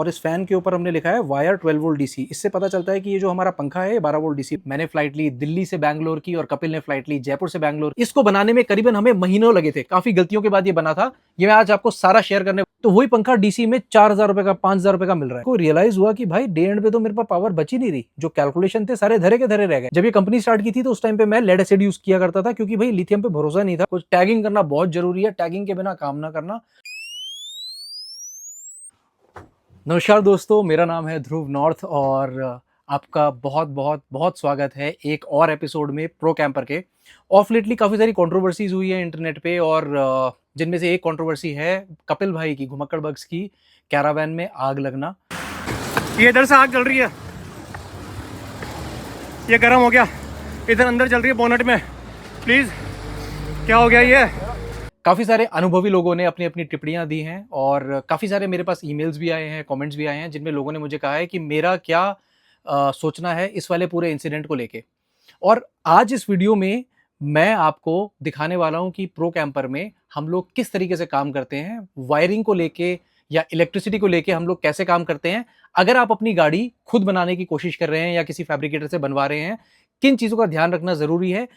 और इस फैन के ऊपर हमने लिखा है वायर 12 वोल्ट डीसी। इससे पता चलता है कि ये जो हमारा पंखा है 12 वोल्ट डीसी। मैंने फ्लाइट ली दिल्ली से बैंगलोर की और कपिल ने फ्लाइट ली जयपुर से बैंगलोर। इसको बनाने में करीबन हमें महीनों लगे थे, काफी गलतियों के बाद ये बना था। ये मैं आज आपको सारा शेयर करने। तो वही पंखा डीसी में 4000 रुपए का 5000 रुपए का मिल रहा है। को रियलाइज हुआ कि भाई डे एंड पे तो मेरे पास पावर बची नहीं रही, जो कैलकुलेशन थे सारे धरे के धरे रह गए। जब ये कंपनी स्टार्ट की थी तो उस टाइम पे मैं लेड एसिड यूज किया करता था, क्योंकि भाई लिथियम पे भरोसा नहीं था। कुछ टैगिंग करना बहुत जरूरी है, टैगिंग के बिना काम ना करना। नमस्कार दोस्तों, मेरा नाम है ध्रुव नॉर्थ और आपका बहुत बहुत बहुत स्वागत है एक और एपिसोड में प्रो कैंपर के। ऑफ लेटली काफ़ी सारी कंट्रोवर्सीज हुई है इंटरनेट पे, और जिनमें से एक कंट्रोवर्सी है कपिल भाई की, घुमक्कड़ बग्स की कैरावैन में आग लगना। ये इधर से आग जल रही है, ये गर्म हो गया, इधर अंदर जल रही है बोनट में। प्लीज़ क्या हो गया ये? काफ़ी सारे अनुभवी लोगों ने अपनी अपनी टिप्पणियां दी हैं और काफ़ी सारे मेरे पास ईमेल्स भी आए हैं, कमेंट्स भी आए हैं, जिनमें लोगों ने मुझे कहा है कि मेरा क्या सोचना है इस वाले पूरे इंसिडेंट को लेके। और आज इस वीडियो में मैं आपको दिखाने वाला हूं कि प्रो कैंपर में हम लोग किस तरीके से काम करते हैं, वायरिंग को लेके या इलेक्ट्रिसिटी को लेके हम लोग कैसे काम करते हैं। अगर आप अपनी गाड़ी खुद बनाने की कोशिश कर रहे हैं या किसी फैब्रिकेटर से बनवा रहे हैं, किन चीज़ों का ध्यान रखना ज़रूरी है।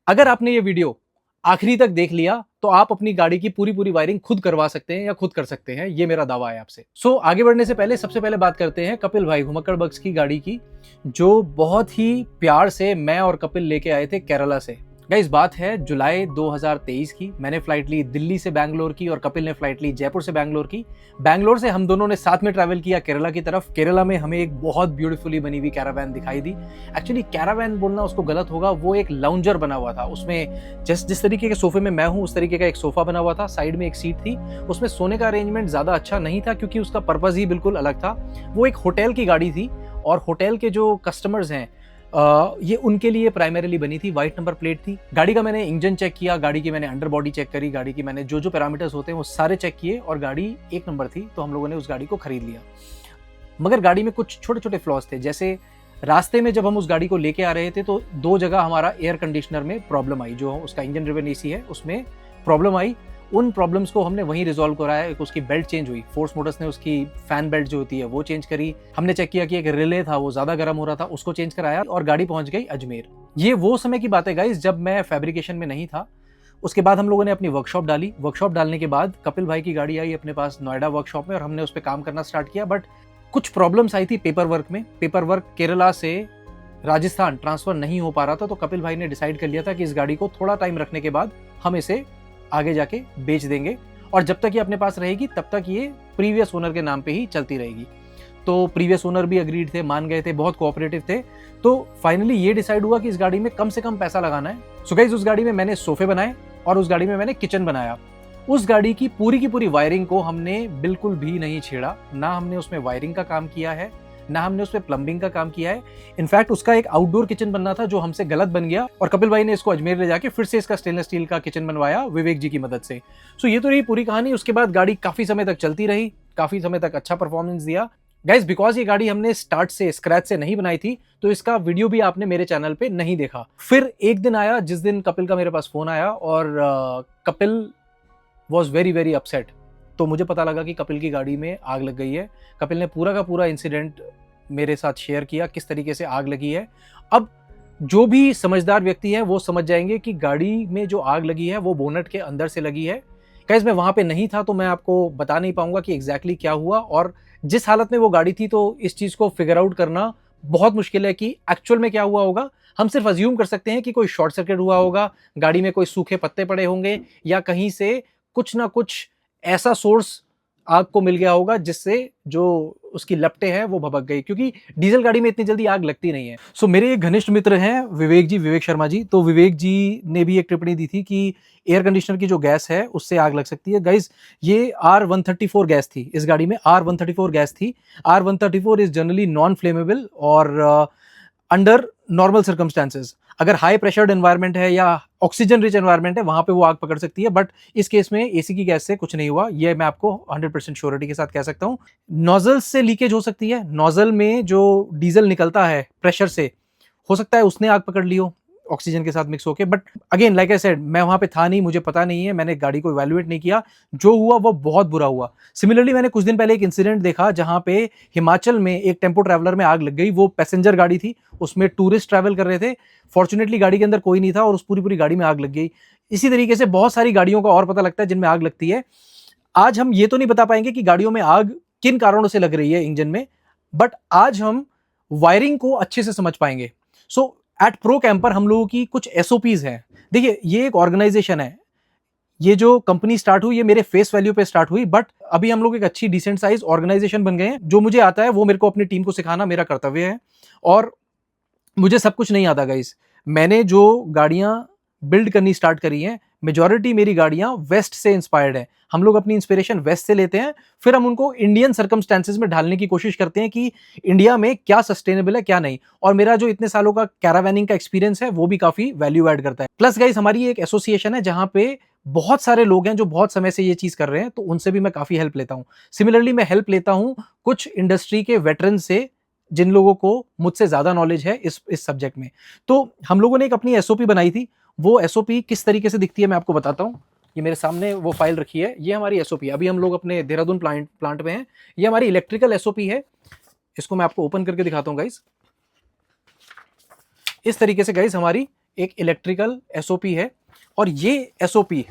अगर आपने ये वीडियो आखिरी तक देख लिया तो आप अपनी गाड़ी की पूरी वायरिंग खुद करवा सकते हैं या खुद कर सकते हैं, ये मेरा दावा है आपसे। सो आगे बढ़ने से पहले सबसे पहले बात करते हैं कपिल भाई घुमक्कड़ बग्स की गाड़ी की, जो बहुत ही प्यार से मैं और कपिल लेके आए थे केरला से। गाइस बात है जुलाई 2023 की। मैंने फ्लाइट ली दिल्ली से बैंगलोर की और कपिल ने फ्लाइट ली जयपुर से बैंगलोर की। बैंगलोर से हम दोनों ने साथ में ट्रैवल किया केरला की तरफ। केरला में हमें एक बहुत ब्यूटीफुली बनी हुई कैरावैन दिखाई दी। एक्चुअली कैरावैन बोलना उसको गलत होगा, वो एक लाउंजर बना हुआ था। उसमें जिस तरीके के सोफे में मैं हूँ उस तरीके का एक सोफा बना हुआ था, साइड में एक सीट थी। उसमें सोने का अरेंजमेंट ज्यादा अच्छा नहीं था क्योंकि उसका पर्पज ही बिल्कुल अलग था। वो एक होटल की गाड़ी थी और होटल के जो कस्टमर्स हैं ये उनके लिए प्राइमरीली बनी थी। वाइट नंबर प्लेट थी। गाड़ी का मैंने इंजन चेक किया, गाड़ी की मैंने अंडर बॉडी चेक करी, गाड़ी की मैंने जो पैरामीटर्स होते हैं वो सारे चेक किए और गाड़ी एक नंबर थी। तो हम लोगों ने उस गाड़ी को खरीद लिया। मगर गाड़ी में कुछ छोटे छोटे फ्लॉज थे। जैसे रास्ते में जब हम उस गाड़ी को लेके आ रहे थे तो दो जगह हमारा एयर कंडीशनर में प्रॉब्लम आई, जो उसका इंजन ड्रिवन एसी है उसमें प्रॉब्लम आई। उन प्रॉब्लम्स को हमने वहीं रिजॉल्व कराया। एक उसकी बेल्ट चेंज हुई, फोर्स मोटर्स ने उसकी फैन बेल्ट जो होती है वो चेंज करी। हमने चेक किया कि एक रिले था वो ज्यादा गर्म हो रहा था, उसको चेंज कराया और गाड़ी पहुंच गई अजमेर। ये वो समय की बात है गाइस जब मैं फैब्रिकेशन में नहीं था। उसके बाद हम लोगों ने अपनी वर्कशॉप डाली। वर्कशॉप डालने के बाद कपिल भाई की गाड़ी आई अपने पास नोएडा वर्कशॉप में और हमने उस पर काम करना स्टार्ट किया। बट कुछ प्रॉब्लम्स आई थी पेपर वर्क में। पेपर वर्क केरला से राजस्थान ट्रांसफर नहीं हो पा रहा था। तो कपिल भाई ने डिसाइड कर लिया था कि इस गाड़ी को थोड़ा टाइम रखने के बाद हम इसे आगे जाके बेच देंगे और जब तक ये अपने पास रहेगी तब तक ये प्रीवियस ओनर के नाम पे ही चलती रहेगी। तो प्रीवियस ओनर भी अग्रीड थे, मान गए थे, बहुत कोऑपरेटिव थे। तो फाइनली ये डिसाइड हुआ कि इस गाड़ी में कम से कम पैसा लगाना है। सो गाइस उस गाड़ी में मैंने सोफे बनाए और उस गाड़ी में मैंने किचन बनाया। उस गाड़ी की पूरी वायरिंग को हमने बिल्कुल भी नहीं छेड़ा। ना हमने उसमें वायरिंग का काम किया है, ना हमने उसमें प्लम्बिंग का काम किया है। इनफैक्ट उसका एक आउटडोर किचन बनना था जो हमसे गलत बन गया और कपिल भाई ने इसको अजमेर ले जाके फिर से इसका स्टेनलेस स्टील का किचन बनवाया विवेक जी की मदद से। सो ये तो रही पूरी कहानी। उसके बाद गाड़ी काफी समय तक चलती रही, काफी समय तक अच्छा परफॉर्मेंस दिया। गाइस बिकॉज ये गाड़ी हमने स्टार्ट से स्क्रैच से नहीं बनाई थी तो इसका वीडियो भी आपने मेरे चैनल पे नहीं देखा। फिर एक दिन आया जिस दिन कपिल का मेरे पास फोन आया और कपिल वॉज वेरी अपसेट। तो मुझे पता लगा कि कपिल की गाड़ी में आग लग गई है। कपिल ने पूरा का पूरा इंसिडेंट मेरे साथ शेयर किया, किस तरीके से आग लगी है। अब जो भी समझदार व्यक्ति है वो समझ जाएंगे कि गाड़ी में जो आग लगी है वो बोनट के अंदर से लगी है। गाइस मैं वहां पे नहीं था तो मैं आपको बता नहीं पाऊंगा कि एग्जैक्टली क्या हुआ और जिस हालत में वो गाड़ी थी। तो इस चीज को फिगर आउट करना बहुत मुश्किल है कि एक्चुअल में क्या हुआ होगा। हम सिर्फ अज्यूम कर सकते हैं कि कोई शॉर्ट सर्किट हुआ होगा, गाड़ी में कोई सूखे पत्ते पड़े होंगे या कहीं से कुछ ना कुछ ऐसा सोर्स आग को मिल गया होगा जिससे जो उसकी लपटें हैं वो भभक गई, क्योंकि डीजल गाड़ी में इतनी जल्दी आग लगती नहीं है। सो मेरे एक घनिष्ठ मित्र हैं विवेक जी, विवेक शर्मा जी। तो विवेक जी ने भी एक टिप्पणी दी थी कि एयर कंडीशनर की जो गैस है उससे आग लग सकती है। गाइज ये R134 गैस थी, इस गाड़ी में R134 गैस थी। R134 is generally non flammable और अंडर नॉर्मल सर्कमस्टांसेस अगर हाई प्रेशर्ड एनवायरनमेंट है या ऑक्सीजन रिच एनवायरनमेंट है वहां पे वो आग पकड़ सकती है। बट इस केस में एसी की गैस से कुछ नहीं हुआ, ये मैं आपको 100% श्योरिटी के साथ कह सकता हूँ। नोजल से लीकेज हो सकती है। नोजल में जो डीजल निकलता है प्रेशर से, हो सकता है उसने आग पकड़ ली हो, ऑक्सीजन के साथ मिक्स होके। But again like I said, मैं वहाँ पे था नहीं, मुझे पता नहीं है, मैंने गाड़ी को इवैल्यूएट नहीं किया, जो हुआ वो बहुत बुरा हुआ। सिमिलरली मैंने कुछ दिन पहले एक इंसिडेंट देखा जहाँ पे हिमाचल में एक टेम्पो ट्रैवलर में आग लग गई। वो पैसेंजर गाड़ी थी, उसमें टूरिस्ट ट्रैवल कर रहे थे, फॉर्चुनेटली गाड़ी के अंदर कोई नहीं था और उस पूरी गाड़ी में आग लग गई। इसी तरीके से बहुत सारी गाड़ियों का और पता लगता है जिनमें आग लगती है। आज हम ये तो नहीं बता पाएंगे कि गाड़ियों में आग किन कारणों से लग रही है इंजन में, बट आज हम वायरिंग को अच्छे से समझ पाएंगे। सो एट प्रो कैंपर हम लोगों की कुछ एसओपीज हैं। देखिए, ये एक ऑर्गेनाइजेशन है, ये जो कंपनी स्टार्ट हुई ये मेरे फेस वैल्यू पे स्टार्ट हुई, बट अभी हम लोग एक अच्छी डिसेंट साइज ऑर्गेनाइजेशन बन गए हैं। जो मुझे आता है वो मेरे को अपनी टीम को सिखाना मेरा कर्तव्य है, और मुझे सब कुछ नहीं आता गाइस। मैंने जो गाड़ियां बिल्ड करनी स्टार्ट करी हैं, मेजॉरिटी मेरी गाड़ियां वेस्ट से इंस्पायर्ड है। हम लोग अपनी इंस्पिरेशन वेस्ट से लेते हैं, फिर हम उनको इंडियन सर्कमस्टेंसेज में ढालने की कोशिश करते हैं कि इंडिया में क्या सस्टेनेबल है क्या नहीं। और मेरा जो इतने सालों का कैरावैनिंग का एक्सपीरियंस है वो भी काफी वैल्यू ऐड करता है। प्लस गाइस, हमारी एक एसोसिएशन है जहां पे बहुत सारे लोग हैं जो बहुत समय से ये चीज कर रहे हैं, तो उनसे भी मैं काफी हेल्प लेता हूं। सिमिलरली मैं हेल्प लेता हूं कुछ इंडस्ट्री के वेटरन से, जिन लोगों को मुझसे ज्यादा नॉलेज है इस सब्जेक्ट में। तो हम लोगों ने एक अपनी एसओपी बनाई थी। वो एसओपी किस तरीके से दिखती है मैं आपको बताता हूँ। ये मेरे सामने वो फाइल रखी है, ये हमारी एसओपी। अभी हम लोग अपने देहरादून प्लांट में हैं। ये हमारी इलेक्ट्रिकल एसओपी है। इसको मैं आपको ओपन करके दिखाता हूँ गाइस। इस तरीके से गाइस हमारी एक इलेक्ट्रिकल एसओपी है, और ये एसओपी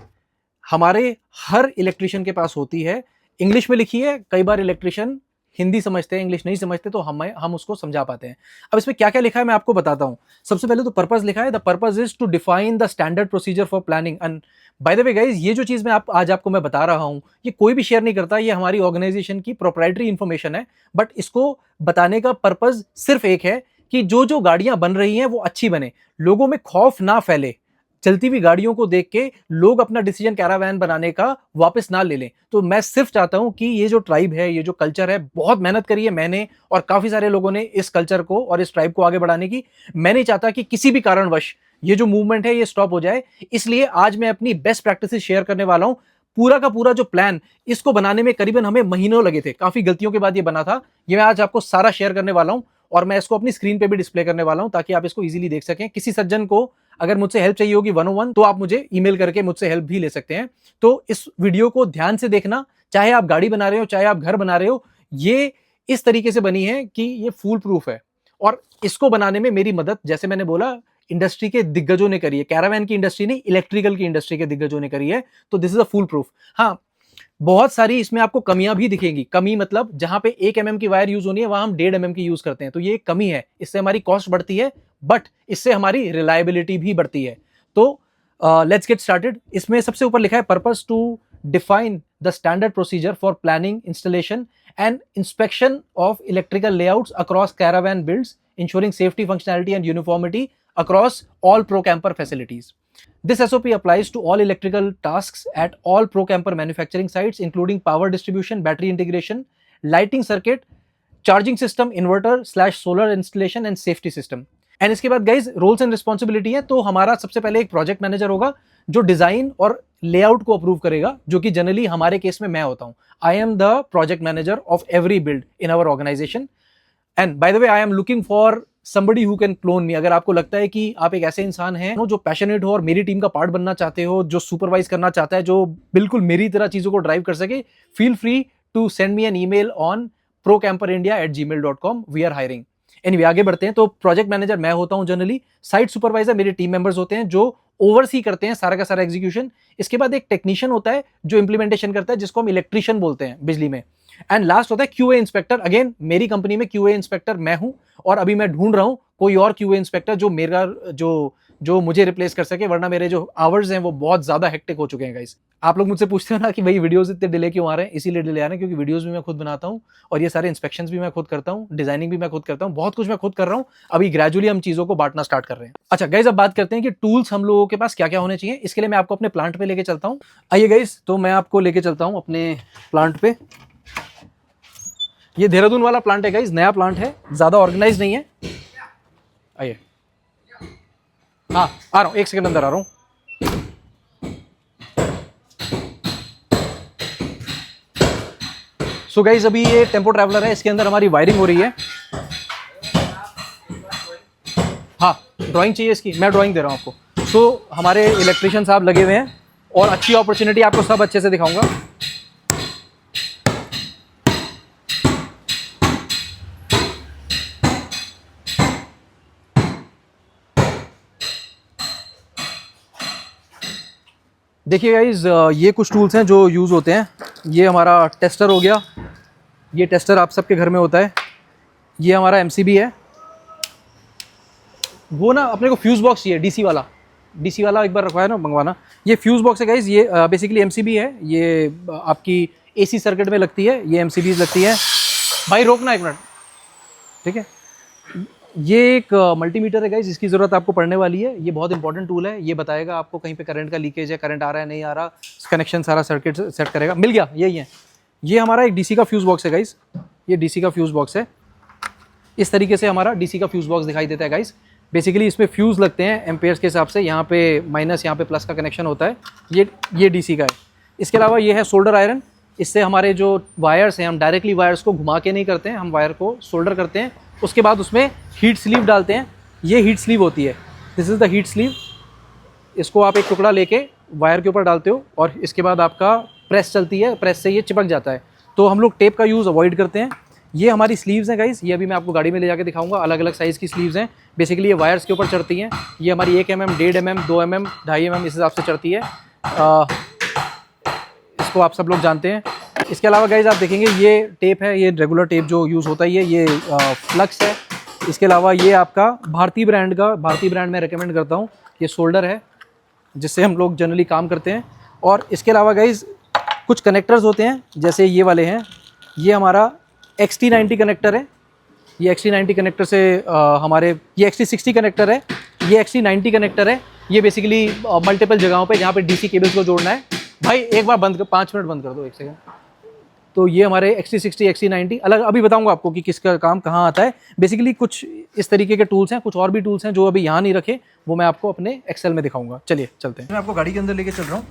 हमारे हर इलेक्ट्रिशियन के पास होती है। इंग्लिश में लिखी है, कई बार इलेक्ट्रिशियन हिंदी समझते हैं, इंग्लिश नहीं समझते, तो हम उसको समझा पाते हैं। अब इसमें क्या क्या लिखा है मैं आपको बताता हूं। सबसे पहले तो पर्पस लिखा है, the purpose is to define the standard procedure for planning. And by the way guys, ये जो चीज मैं आज आपको मैं बता रहा हूं, ये कोई भी शेयर नहीं करता, ये हमारी ऑर्गेनाइजेशन की प्रोप्राइटरी इंफॉर्मेशन है। बट इसको बताने का पर्पस सिर्फ एक है कि जो गाड़ियां बन रही हैं वो अच्छी बने, लोगों में खौफ ना फैले, चलती हुई गाड़ियों को देख के लोग अपना डिसीजन कैरावैन बनाने का वापस ना ले लें। तो मैं सिर्फ चाहता हूं कि ये जो ट्राइब है, ये जो कल्चर है, बहुत मेहनत करी है मैंने और काफी सारे लोगों ने इस कल्चर को और इस ट्राइब को आगे बढ़ाने की। मैं नहीं चाहता कि किसी भी कारणवश ये जो मूवमेंट है ये स्टॉप हो जाए। इसलिए आज मैं अपनी बेस्ट प्रैक्टिसेस शेयर करने वाला हूं। पूरा का पूरा जो प्लान, इसको बनाने में करीबन हमें महीनों लगे थे, काफी गलतियों के बाद ये बना था। ये मैं आज आपको सारा शेयर करने वाला हूं, और मैं इसको अपनी स्क्रीन पे भी डिस्प्ले करने वाला हूं ताकि आप इसको इजीली देख सकें। किसी सज्जन को अगर मुझसे हेल्प चाहिए होगी 101, तो आप मुझे ईमेल करके मुझसे हेल्प भी ले सकते हैं। तो इस वीडियो को ध्यान से देखना, चाहे आप गाड़ी बना रहे हो, चाहे आप घर बना रहे हो। ये इस तरीके से बनी है कि ये फूल प्रूफ है, और इसको बनाने में मेरी मदद, जैसे मैंने बोला, इंडस्ट्री के दिग्गजों ने करी है। कैरावैन की इंडस्ट्री नहीं, इलेक्ट्रिकल की इंडस्ट्री के दिग्गजों ने करी है। तो this is a foolproof. हाँ, बहुत सारी इसमें आपको कमियां भी दिखेंगी। कमी मतलब जहां पे 1 mm की वायर यूज होनी है वहां हम 1.5 mm की यूज करते हैं, तो ये एक कमी है। इससे हमारी कॉस्ट बढ़ती है, बट इससे हमारी रिलायबिलिटी भी बढ़ती है। तो लेट्स गेट स्टार्टेड। इसमें सबसे ऊपर लिखा है purpose to define the standard procedure for planning, installation and inspection of electrical layouts across caravan builds, ensuring safety, functionality and uniformity across all ProCamper facilities. This SOP applies to all electrical tasks at all ProCamper manufacturing sites, including power distribution, battery integration, lighting circuit, charging system, inverter/solar installation and safety system. And इसके बाद guys roles and responsibility है। तो हमारा सबसे पहले एक project manager होगा जो डिजाइन और लेआउट को अप्रूव करेगा, जो कि जनरली हमारे केस में मैं होता हूं। I am the project manager of every build in our organisation. And by the way, I am looking for somebody who can clone me। अगर आपको लगता है कि आप एक ऐसे इंसान हैं जो पैशनेट हो और मेरी टीम का पार्ट बनना चाहते हो, जो सुपरवाइज करना चाहता है, जो बिल्कुल मेरी तरह चीजों को ड्राइव कर सके, feel free to send me an email on procamperindia@gmail.com। We are hiring. Anyway, आगे बढ़ते हैं। तो प्रोजेक्ट मैनेजर मैं होता हूं जनरली, साइट सुपरवाइजर मेरे टीम मेंबर्स होते हैं जो ओवरसी करते हैं सारा का सारा एग्जीक्यूशन। इसके बाद एक टेक्नीशियन होता है जो इंप्लीमेंटेशन करता है, जिसको हम इलेक्ट्रिशियन बोलते हैं बिजली में। एंड लास्ट होता है क्यूए इंस्पेक्टर। अगेन मेरी कंपनी में क्यूए इंस्पेक्टर मैं हूं, और अभी मैं ढूंढ रहा हूं कोई और क्यूए इंस्पेक्टर जो मेरा जो मुझे रिप्लेस कर सके, वरना मेरे जो आवर्स हैं वो बहुत ज्यादा हेक्टिक हो चुके हैं गाइस। आप लोग मुझसे पूछते हो ना कि भाई वीडियोस इतने डिले क्यों आ रहे हैं? इसीलिए डिले आ रहे हैं क्योंकि वीडियोस भी मैं खुद बनाता हूं, और ये सारे इंस्पेक्शंस भी मैं खुद करता हूं, डिजाइनिंग भी मैं खुद करता हूं, बहुत कुछ मैं खुद कर रहा हूं। अभी ग्रेजुअली हम चीजों को बांटना स्टार्ट कर रहे हैं। अच्छा गाइस, अब बात करते हैं कि टूल्स हम लोगों के पास क्या क्या होने चाहिए। इसके लिए मैं आपको अपने प्लांट पे लेके चलता हूं। आइए गाइस, तो मैं आपको लेके चलता हूं अपने प्लांट पे। ये देहरादून वाला प्लांट है गाइस, नया प्लांट है, ज्यादा ऑर्गेनाइज नहीं है। आइए, हाँ आ रहा हूं, 1 सेकंड अंदर आ रहा हूं। सो गाइस, अभी ये टेम्पो ट्रैवलर है, इसके अंदर हमारी वायरिंग हो रही है। हाँ, ड्राइंग चाहिए इसकी, मैं ड्राइंग दे रहा हूँ आपको। तो हमारे इलेक्ट्रिशियन साहब लगे हुए हैं और अच्छी अपॉर्चुनिटी, आपको सब अच्छे से दिखाऊंगा। देखिए गाइज, ये कुछ टूल्स हैं जो यूज़ होते हैं। ये हमारा टेस्टर हो गया, ये टेस्टर आप सबके घर में होता है। ये हमारा एमसीबी है। वो ना अपने को फ्यूज़ बॉक्स चाहिए, डीसी वाला एक बार रखवाया ना, मंगवाना। ये फ्यूज़ बॉक्स है गाइज, ये बेसिकली एमसीबी है। ये आपकी एसी सर्किट में लगती है, ये एमसीबीज लगती है। भाई रोकना 1 मिनट, ठीक है। ये एक मल्टीमीटर है गाइज, इसकी ज़रूरत आपको पड़ने वाली है। ये बहुत इंपॉर्टेंट टूल है, ये बताएगा आपको कहीं पे करंट का लीकेज है, करंट आ रहा है नहीं आ रहा, कनेक्शन सारा सर्किट सेट करेगा। मिल गया, यही है। ये हमारा एक डीसी का फ्यूज़ बॉक्स है गाइज, ये डीसी का फ्यूज़ बॉक्स है। इस तरीके से हमारा डीसी का फ्यूज़ बॉक्स दिखाई देता है गाइज। बेसिकली इसमें फ्यूज़ लगते हैं एम्पेयर्स के हिसाब से, यहाँ पे माइनस, यहाँ पे प्लस का कनेक्शन होता है। ये डीसी का है। इसके अलावा ये है सोल्डर आयरन। इससे हमारे जो वायर्स हैं, हम डायरेक्टली वायर्स को घुमा के नहीं करते हैं, हम वायर को सोल्डर करते हैं, उसके बाद उसमें हीट स्लीव डालते हैं। ये हीट स्लीव होती है, this is the heat sleeve. इसको आप एक टुकड़ा लेके वायर के ऊपर डालते हो और इसके बाद आपका प्रेस चलती है, प्रेस से ये चिपक जाता है। तो हम लोग टेप का यूज़ अवॉइड करते हैं। ये हमारी स्लीव्स हैं गाइस, ये अभी मैं आपको गाड़ी में ले जाके दिखाऊंगा। अलग अलग साइज़ की स्लीव्स हैं, बेसिकली ये वायर्स के ऊपर चढ़ती हैं। ये हमारी 1 mm, 1.5 mm, 2 mm, 2.5 mm इस हिसाब से चढ़ती है। इसको आप सब लोग जानते हैं। इसके अलावा गाइस आप देखेंगे ये टेप है, ये रेगुलर टेप जो यूज़ होता है, ये फ्लक्स है। इसके अलावा ये आपका भारतीय ब्रांड मैं रिकमेंड करता हूँ। ये शोल्डर है जिससे हम लोग जनरली काम करते हैं। और इसके अलावा गाइस कुछ कनेक्टर्स होते हैं, जैसे ये वाले हैं। ये हमारा XT90 कनेक्टर है। ये XT90 कनेक्टर से हमारे ये XT60 कनेक्टर है, ये XT90 कनेक्टर है। ये बेसिकली मल्टीपल जगहों पे जहाँ पे डीसी केबल्स को जोड़ना है। भाई एक बार बंद कर, 5 मिनट बंद कर दो, 1 सेकंड। तो ये हमारे XT60 XT90 अलग, अभी बताऊंगा आपको कि किसका काम कहाँ आता है। बेसिकली कुछ इस तरीके के टूल्स हैं, कुछ और भी टूल्स हैं जो अभी यहाँ नहीं रखे, वो मैं आपको अपने एक्सेल में दिखाऊंगा। चलिए चलते हैं, मैं आपको गाड़ी के अंदर लेके चल रहा हूँ।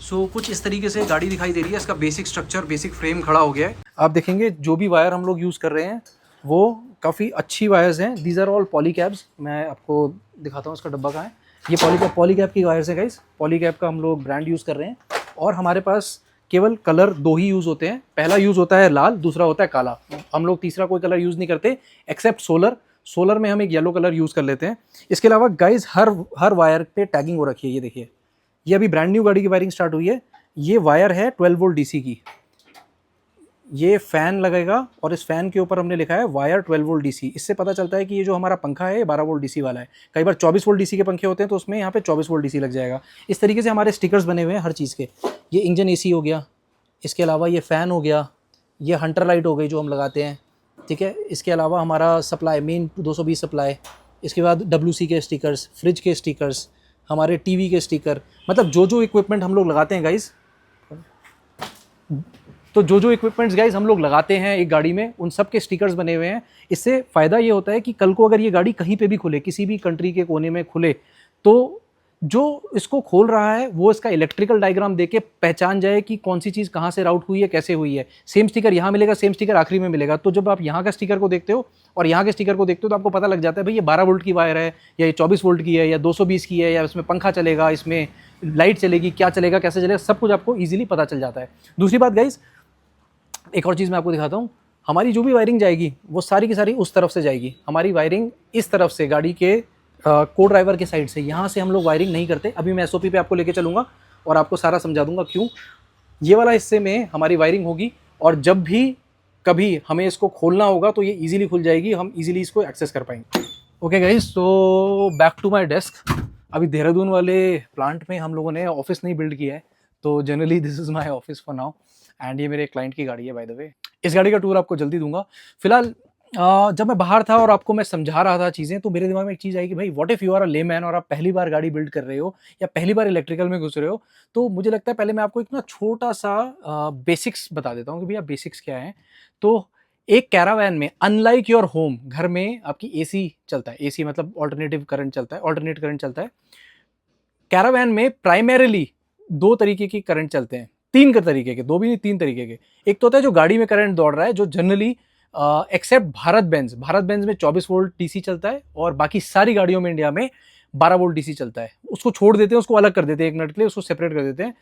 सो कुछ इस तरीके से गाड़ी दिखाई दे रही है। इसका बेसिक स्ट्रक्चर, बेसिक फ्रेम खड़ा हो गया है। आप देखेंगे जो भी वायर हम लोग यूज़ कर रहे हैं वो काफ़ी अच्छी वायर्स हैं। These are all Polycabs. मैं आपको दिखाता हूँ इसका डब्बा कहाँ है। ये पॉलीकैब की वायर्स है गाइस। पॉलीकैब का हम लोग ब्रांड यूज़ कर रहे हैं और हमारे पास केवल कलर 2 ही यूज़ होते हैं। पहला यूज़ होता है लाल, दूसरा होता है काला। हम लोग तीसरा कोई कलर यूज़ नहीं करते एक्सेप्ट सोलर में हम एक येलो कलर यूज़ कर लेते हैं। इसके अलावा गाइस हर वायर पे टैगिंग हो रखी है। ये देखिए, ये अभी ब्रांड न्यू गाड़ी की वायरिंग स्टार्ट हुई है। ये वायर है 12 वोल्ट डीसी की। ये फ़ैन लगेगा और इस फ़ैन के ऊपर हमने लिखा है वायर 12 वोल्ट डीसी। इससे पता चलता है कि ये जो हमारा पंखा है ये 12 वोल्ट डीसी वाला है। कई बार 24 वोल्ट डीसी के पंखे होते हैं तो उसमें यहाँ पे 24 वोल्ट डीसी लग जाएगा। इस तरीके से हमारे स्टिकर्स बने हुए हैं हर चीज़ के। ये इंजन एसी हो गया, इसके अलावा ये फ़ैन हो गया, ये हंटर लाइट हो गई जो हम लगाते हैं, ठीक है। इसके अलावा हमारा सप्लाई, मेन 220 सप्लाई। इसके बाद WC के स्टिकर्स, फ्रिज के स्टिकर्स, हमारे टीवी के स्टिकर, मतलब जो इक्विपमेंट हम लोग लगाते हैं गाइस, तो जो इक्विपमेंट्स गाइस हम लोग लगाते हैं एक गाड़ी में, उन सब के स्टिकर्स बने हुए हैं। इससे फ़ायदा ये होता है कि कल को अगर ये गाड़ी कहीं पे भी खुले, किसी भी कंट्री के कोने में खुले, तो जो इसको खोल रहा है वो इसका इलेक्ट्रिकल डायग्राम देके पहचान जाए कि कौन सी चीज़ कहाँ से राउट हुई है, कैसे हुई है। सेम स्टिकर यहाँ मिलेगा, सेम स्टिकर आखिरी में मिलेगा। तो जब आप यहाँ का स्टिकर को देखते हो और यहाँ के स्टिकर को देखते हो तो आपको पता लग जाता है भाई ये 12 वोल्ट की वायर है, या ये 24 वोल्ट की है, या 220 की है, या इसमें पंखा चलेगा, इसमें लाइट चलेगी, क्या चलेगा, कैसे चलेगा, सब कुछ आपको ईजिली पता चल जाता है। दूसरी बात गाइस, एक और चीज़ मैं आपको दिखाता हूँ। हमारी जो भी वायरिंग जाएगी वो सारी की सारी उस तरफ से जाएगी। हमारी वायरिंग इस तरफ से, गाड़ी के को ड्राइवर के साइड से, यहाँ से हम लोग वायरिंग नहीं करते। अभी मैं SOP पे आपको लेके चलूँगा और आपको सारा समझा दूंगा क्यों। ये वाला हिस्से में हमारी वायरिंग होगी और जब भी कभी हमें इसको खोलना होगा तो ये इजीली खुल जाएगी, हम इजीली इसको एक्सेस कर पाएंगे। ओके गाइस, तो बैक टू माय डेस्क। अभी देहरादून वाले प्लांट में हम लोगों ने ऑफिस नहीं बिल्ड किया है, तो generally this is my office for now. And ये मेरे क्लाइंट की गाड़ी है बाय द वे। इस गाड़ी का टूर आपको जल्दी दूंगा। फिलहाल जब मैं बाहर था और आपको मैं समझा रहा था चीज़ें, तो मेरे दिमाग में एक चीज़ आई कि भाई what if you are a layman और आप पहली बार गाड़ी बिल्ड कर रहे हो या पहली बार इलेक्ट्रिकल में घुस रहे हो, तो मुझे लगता है पहले मैं आपको एक ना छोटा सा बेसिक्स बता देता हूँ कि भैया बेसिक्स क्या है। तो एक कैरावैन में, अनलाइक योर होम, घर में आपकी AC चलता है। AC मतलब ऑल्टरनेट करंट चलता है। कैरावैन में प्राइमरीली 2 तरीके की करंट चलते हैं, 3 तरीके के, 2 भी नहीं 3 तरीके के। एक तो होता है जो गाड़ी में करंट दौड़ रहा है, जो जनरली एक्सेप्ट भारत बेंज में 24 वोल्ट डीसी चलता है और बाकी सारी गाड़ियों में इंडिया में 12 वोल्ट डीसी चलता है। उसको छोड़ देते हैं, उसको अलग कर देते हैं, एक मिनट के लिए उसको सेपरेट कर देते हैं।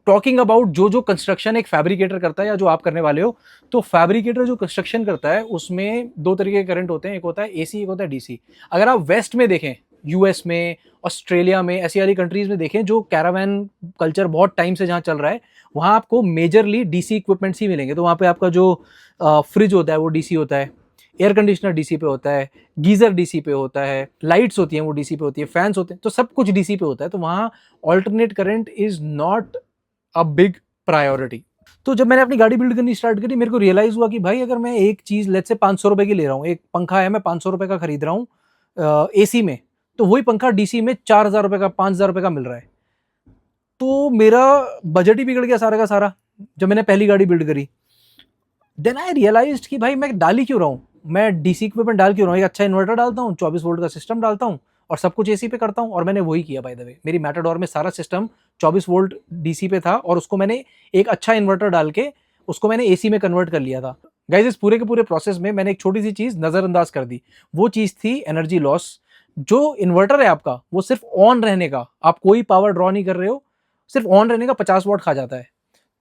टॉकिंग अबाउट जो कंस्ट्रक्शन एक फैब्रिकेटर करता है या जो आप करने वाले हो, तो फैब्रिकेटर जो कंस्ट्रक्शन करता है उसमें दो तरीके के करंट होते हैं, एक होता है एसी, एक होता है डीसी। अगर आप वेस्ट में देखें, यूएस में, ऑस्ट्रेलिया में, ऐसी वाली कंट्रीज में देखें जो कैरावैन कल्चर बहुत टाइम से जहाँ चल रहा है, वहाँ आपको मेजरली डीसी इक्विपमेंट्स ही मिलेंगे। तो वहाँ पे आपका जो फ्रिज होता है वो डीसी होता है, एयर कंडीशनर डीसी पे होता है, गीजर डीसी पे होता है, लाइट्स होती हैं वो डीसी पे होती है, फैंस होते हैं, तो सब कुछ डीसी पे होता है। तो वहाँ alternate current is not a big priority. तो जब मैंने अपनी गाड़ी बिल्ड करनी स्टार्ट करी, मेरे को रियलाइज हुआ कि भाई अगर मैं एक चीज लेट्स से 500 रुपए की ले रहा हूँ, एक पंखा है मैं 500 रुपए का खरीद रहा हूँ एसी में, तो वही पंखा डीसी में 4000 रुपए का, 5000 रुपए का मिल रहा है। तो मेरा बजट ही बिगड़ गया सारा का सारा जब मैंने पहली गाड़ी बिल्ड करी। देन आई रियलाइज्ड कि भाई मैं डाल ही क्यों रहा हूँ, मैं डीसी इक्विपमेंट डाल क्यों रहा हूँ, एक अच्छा इन्वर्टर डालता हूँ, 24 वोल्ट का सिस्टम डालता हूँ और सब कुछ एसी पे करता हूँ। और मैंने वही किया बाय द वे, मेरी मैटाडोर में सारा सिस्टम 24 वोल्ट डीसी पे था और उसको मैंने एक अच्छा इन्वर्टर डाल के उसको मैंने एसी में कन्वर्ट कर लिया था। गाइस इस पूरे के पूरे प्रोसेस में मैंने एक छोटी सी चीज नजरअंदाज कर दी, वो चीज थी एनर्जी लॉस। जो इन्वर्टर है आपका वो सिर्फ ऑन रहने का, आप कोई पावर ड्रॉ नहीं कर रहे हो, सिर्फ ऑन रहने का 50 वॉट खा जाता है।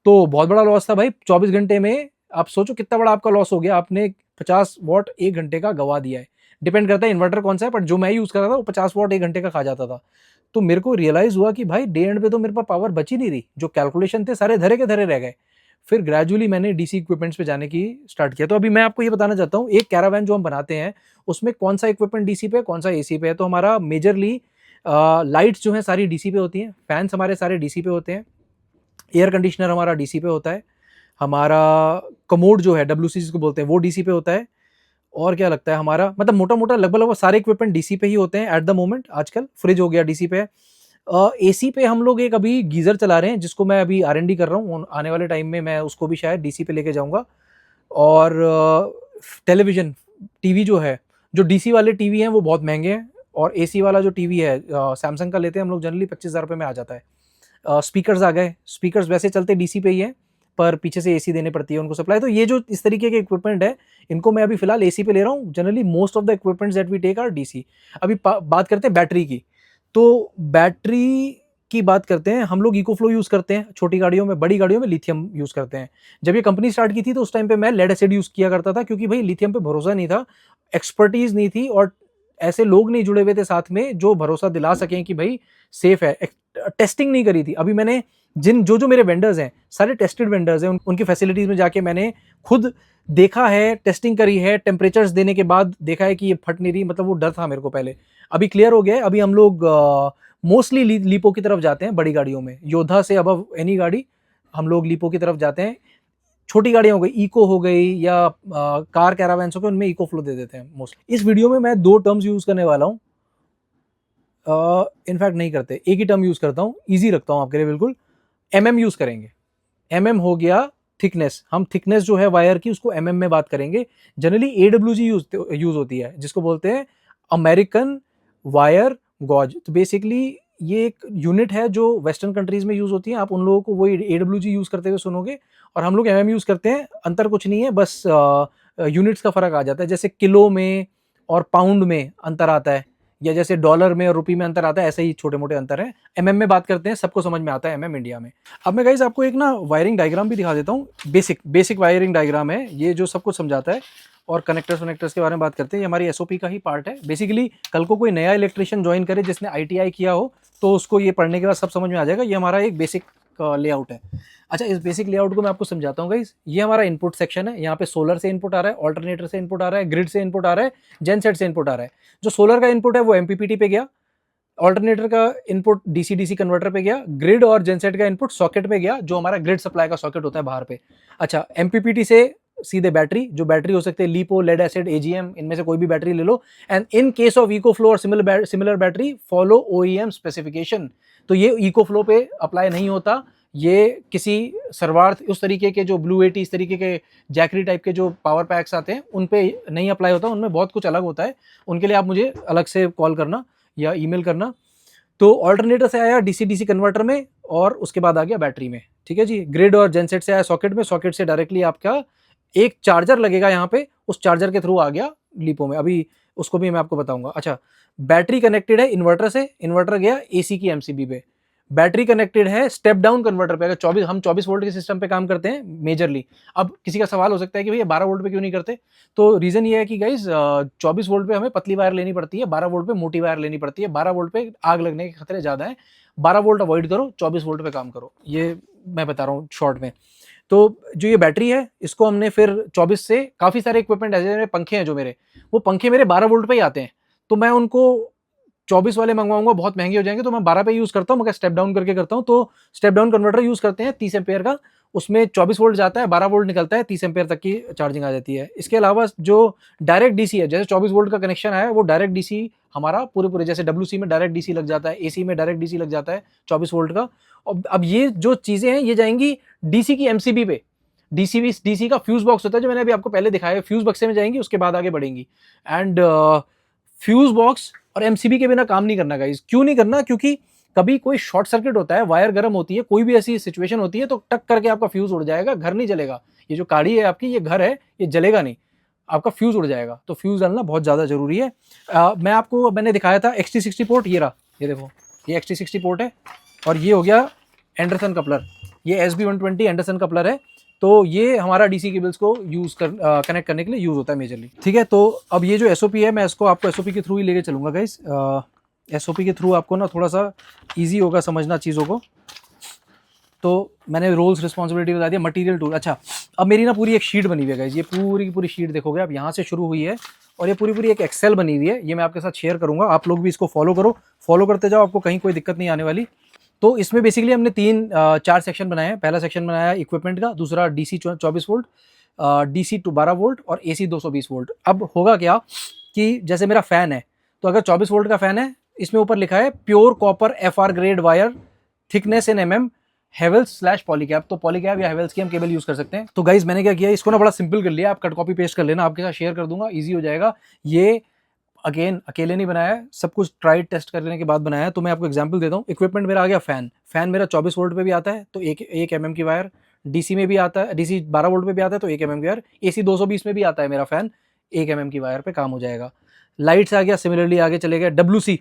तो बहुत बड़ा लॉस था भाई 24 घंटे में। आप सोचो कितना बड़ा आपका लॉस हो गया, आपने 50 वॉट एक घंटे का गवा दिया है। डिपेंड करता है इन्वर्टर कौन सा है, बट जो मैं यूज कर रहा था वो 50 वॉट एक घंटे का खा जाता था। तो मेरे को रियलाइज हुआ कि भाई डे एंड पे तो मेरे पास पावर बची नहीं रही, जो कैलकुलेशन थे सारे धरे के धरे रह गए। फिर ग्रेजुअली मैंने डीसी इक्विपमेंट्स पे जाने की स्टार्ट किया। तो अभी मैं आपको ये बताना चाहता हूँ, एक कैरावैन जो हम बनाते हैं उसमें कौन सा इक्विपमेंट डीसी पे है, कौन सा एसी पे है। तो हमारा मेजरली लाइट्स जो है सारी डीसी पे होती हैं, फैंस हमारे सारे डीसी पे होते हैं, एयर कंडीशनर हमारा डीसी पे होता है, हमारा कमोड जो है डब्ल्यूसी जिसको बोलते हैं वो डीसी पे होता है। और क्या लगता है हमारा, मतलब मोटा मोटा लगभग सारे इक्विपमेंट डीसी पे ही होते हैं एट द मोमेंट। आजकल फ्रिज हो गया डीसी पे। एसी पे हम लोग एक अभी गीजर चला रहे हैं जिसको मैं अभी R&D कर रहा हूँ, आने वाले टाइम में मैं उसको भी शायद डीसी पे लेके जाऊंगा। और टेलीविजन टीवी जो है, जो डीसी वाले टीवी हैं वो बहुत महंगे हैं, और एसी वाला जो टीवी है सैमसंग का लेते हैं हम लोग जनरली 25,000 रुपये में आ जाता है। स्पीकर्स आ गए, स्पीकर्स वैसे चलते डीसी पे ही है पर पीछे से एसी देनी पड़ती है उनको सप्लाई। तो ये जो इस तरीके के इक्विपमेंट है इनको मैं अभी फिलहाल एसी पे ले रहा हूँ। Generally most of the equipments that we take are DC. अभी बात करते हैं बैटरी की। तो बैटरी की बात करते हैं, हम लोग इकोफ्लो यूज करते हैं छोटी गाड़ियों में, बड़ी गाड़ियों में लिथियम यूज करते हैं। जब ये कंपनी स्टार्ट की थी तो उस टाइम पे मैं लेड एसिड यूज किया करता था, क्योंकि भाई लिथियम पे भरोसा नहीं था, एक्सपर्टीज नहीं थी और ऐसे लोग नहीं जुड़े हुए थे साथ में जो भरोसा दिला सकें कि भाई सेफ है। टेस्टिंग नहीं करी थी। अभी मैंने जो मेरे वेंडर्स हैं सारे टेस्टेड वेंडर्स हैं, उनकी फैसिलिटीज में जाके मैंने खुद देखा है, टेस्टिंग करी है, टेम्परेचर्स देने के बाद देखा है कि ये फट नहीं रही। मतलब वो डर था मेरे को पहले, अभी क्लियर हो गया है। अभी हम लोग मोस्टली लीपो की तरफ जाते हैं बड़ी गाड़ियों में, योद्धा से अबव एनी गाड़ी हम लोग लीपो की तरफ जाते हैं। छोटी गाड़ियां हो गई, इको हो गई या कार कैरावैन्स हो गए, उनमें इको फ्लो दे देते हैं मोस्टली। इस वीडियो में मैं दो टर्म्स यूज करने वाला हूँ, इनफैक्ट नहीं करते, एक ही टर्म यूज करता हूँ, ईजी रखता हूँ आपके लिए बिल्कुल। MM यूज करेंगे। MM हो गया थिकनेस, हम थिकनेस जो है वायर की उसको MM में बात करेंगे। जनरली AWG यूज होती है जिसको बोलते हैं अमेरिकन वायर गॉज। तो बेसिकली ये एक यूनिट है जो वेस्टर्न कंट्रीज में यूज होती है, आप उन लोगों को वही AWG यूज करते हुए सुनोगे, और हम लोग MM यूज करते हैं। अंतर कुछ नहीं है, बस यूनिट्स का फर्क आ जाता है। जैसे किलो में और पाउंड में अंतर आता है, या जैसे डॉलर में और रुपी में अंतर आता है, ऐसे ही छोटे मोटे अंतर है। MM में बात करते हैं, सबको समझ में आता है MM इंडिया में। अब मैं गाइस आपको एक ना वायरिंग डायग्राम भी दिखा देता हूँ, बेसिक वायरिंग डायग्राम है ये, जो सब कुछ समझाता है। और कनेक्टर्स के बारे में बात करते हैं, ये हमारी SOP का ही पार्ट है। बेसिकली कल को कोई नया इलेक्ट्रिशियन ज्वाइन करे जिसने ITI किया हो तो उसको ये पढ़ने के बाद सब समझ में आ जाएगा। ये हमारा एक बेसिक लेआउट है। अच्छा, इस बेसिक लेआउट को मैं आपको समझाता हूँ गाइस। ये हमारा इनपुट सेक्शन है, यहाँ पे सोलर से इनपुट आ रहा है, ऑल्टरनेटर से इनपुट आ रहा है, ग्रिड से इनपुट आ रहा है, जेनसेट से इनपुट आ रहा है। जो सोलर का इनपुट है वो MPPT पे गया, ऑल्टरनेटर का इनपुट DC कन्वर्टर पे गया, ग्रिड और जेनसेट का इनपुट सॉकेट पे गया, जो हमारा ग्रिड सप्लाई का सॉकेट होता है बाहर पे। अच्छा, MPPT से सीधे बैटरी, जो बैटरी हो सकते हैं लिपो, लेड एसिड, AGM, इनमें से कोई भी बैटरी ले लो। And in case of EcoFlow और similar battery follow OEM specification. तो ये इको फ्लो पे अप्लाई नहीं होता, ये किसी सर्वार्थ उस तरीके के जो ब्लू 80 इस तरीके के जैकरी टाइप के जो पावर पैक्स आते हैं उन पे नहीं अप्लाई होता, उनमें बहुत कुछ अलग होता है। उनके लिए आप मुझे अलग से कॉल करना या ईमेल करना। तो ऑल्टरनेटर से आया DC कन्वर्टर में, और उसके बाद आ गया बैटरी में। ठीक है जी। ग्रिड और जेनसेट से आया सॉकेट में, सॉकेट से डायरेक्टली आपका एक चार्जर लगेगा यहाँ पे, उस चार्जर के थ्रू आ गया लिपो में, अभी उसको भी मैं आपको बताऊंगा। अच्छा, बैटरी कनेक्टेड है इन्वर्टर से, इन्वर्टर गया एसी की एमसीबी पे। बैटरी कनेक्टेड है स्टेप डाउन कन्वर्टर पे। अगर हम 24 वोल्ट के सिस्टम पे काम करते हैं मेजरली। अब किसी का सवाल हो सकता है कि भैया 12 वोल्ट पे क्यों नहीं करते, तो रीजन ये है कि गाइज 24 वोल्ट पे हमें पतली वायर लेनी पड़ती है, 12 वोल्ट पे मोटी वायर लेनी पड़ती है। 12 वोल्ट पे आग लगने के खतरे ज्यादा है, 12 वोल्ट अवॉइड करो, 24 वोल्ट पे काम करो, ये मैं बता रहा हूँ शॉर्ट में। तो जो ये बैटरी है इसको हमने फिर 24 से काफी सारे इक्विपमेंट ऐसे, मेरे पंखे हैं जो मेरे, वो पंखे मेरे 12 वोल्ट पे ही आते हैं, तो मैं उनको 24 वाले मंगवाऊंगा, बहुत महंगे हो जाएंगे, तो मैं 12 पे यूज करता हूँ, मगर स्टेप डाउन करके करता हूँ। तो स्टेप डाउन कन्वर्टर यूज करते हैं 30 एम्पेयर का, उसमें 24 वोल्ट जाता है, 12 वोल्ट निकलता है, 30 एम्पेयर तक की चार्जिंग आ जाती है। इसके अलावा जो डायरेक्ट डीसी है, जैसे 24 वोल्ट का कनेक्शन है, वो डायरेक्ट डीसी हमारा पूरे जैसे डब्ल्यूसी में डायरेक्ट डीसी लग जाता है, एसी में डायरेक्ट डीसी लग जाता है 24 वोल्ट का। अब ये जो चीजें हैं ये जाएंगी डीसी की एमसीबी पे। डीसी का फ्यूज बॉक्स होता है जो मैंने अभी आपको पहले दिखाया, फ्यूज बक्से में जाएंगी, उसके बाद आगे बढ़ेंगी। एंड फ्यूज बॉक्स और एमसीबी के बिना काम नहीं करना गाइस। क्यों नहीं करना? क्योंकि कभी कोई शॉर्ट सर्किट होता है, वायर गर्म होती है, कोई भी ऐसी सिचुएशन होती है, तो टक करके आपका फ्यूज उड़ जाएगा, घर नहीं जलेगा। ये जो गाड़ी है आपकी, ये घर है, ये जलेगा नहीं, आपका फ्यूज उड़ जाएगा। तो फ्यूज डालना बहुत ज्यादा जरूरी है। मैंने दिखाया था XT60 पोर्ट, ये रहा, ये देखो, ये XT60 पोर्ट है, और ये हो गया एंडरसन कपलर, ये SB120 एंडरसन कपलर है। तो ये हमारा डीसी केबल्स को कनेक्ट करने के लिए यूज होता है मेजरली। ठीक है, तो अब ये जो एसओपी है, मैं इसको आपको एसओपी के थ्रू ही लेके चलूंगा गाइस। एसओपी के थ्रू आपको ना थोड़ा सा इजी होगा समझना चीज़ों को। तो मैंने रोल्स रिस्पॉन्सिबिलिटी बता दिया, मटेरियल टूल। अच्छा, अब मेरी ना पूरी एक शीट बनी हुई है गाइस, ये पूरी की पूरी शीट देखोगे आप, यहाँ से शुरू हुई है और ये पूरी एक एक्सेल बनी हुई है, ये मैं आपके साथ शेयर करूंगा। आप लोग भी इसको फॉलो करो, फॉलो करते जाओ, आपको कहीं कोई दिक्कत नहीं आने वाली। तो इसमें बेसिकली हमने 4 सेक्शन बनाए हैं। पहला सेक्शन बनाया इक्विपमेंट का, दूसरा डीसी 24 वोल्ट, डीसी 12 वोल्ट और एसी 220 वोल्ट। अब होगा क्या कि जैसे मेरा फैन है, तो अगर 24 वोल्ट का फैन है, इसमें ऊपर लिखा है pure copper FR grade wire, thickness इन mm, हेवेल्स/पॉलीकैब। तो पॉलीकैब या हेवेल्स की हम केबल यूज कर सकते हैं। तो गाइज मैंने क्या किया, इसको ना बड़ा सिंपल कर लिया, आप कट कॉपी पेस्ट कर लेना, आपके साथ शेयर कर दूंगा, ईजी हो जाएगा। ये अगेन अकेले नहीं बनाया है, सब कुछ ट्राइड टेस्ट करने के बाद बनाया है। तो मैं आपको एग्जांपल देता हूँ। इक्विपमेंट मेरा आ गया फैन मेरा 24 वोल्ट पे भी आता है, तो एक mm की वायर, डीसी में भी आता है, डीसी 12 वोल्ट पे भी आता है, तो 1 mm की वायर, एसी 220 में भी आता है मेरा फैन, 1 mm की वायर पे काम हो जाएगा। लाइट्स आ गया, सिमिलरली आगे चले गए। डब्ल्यूसी,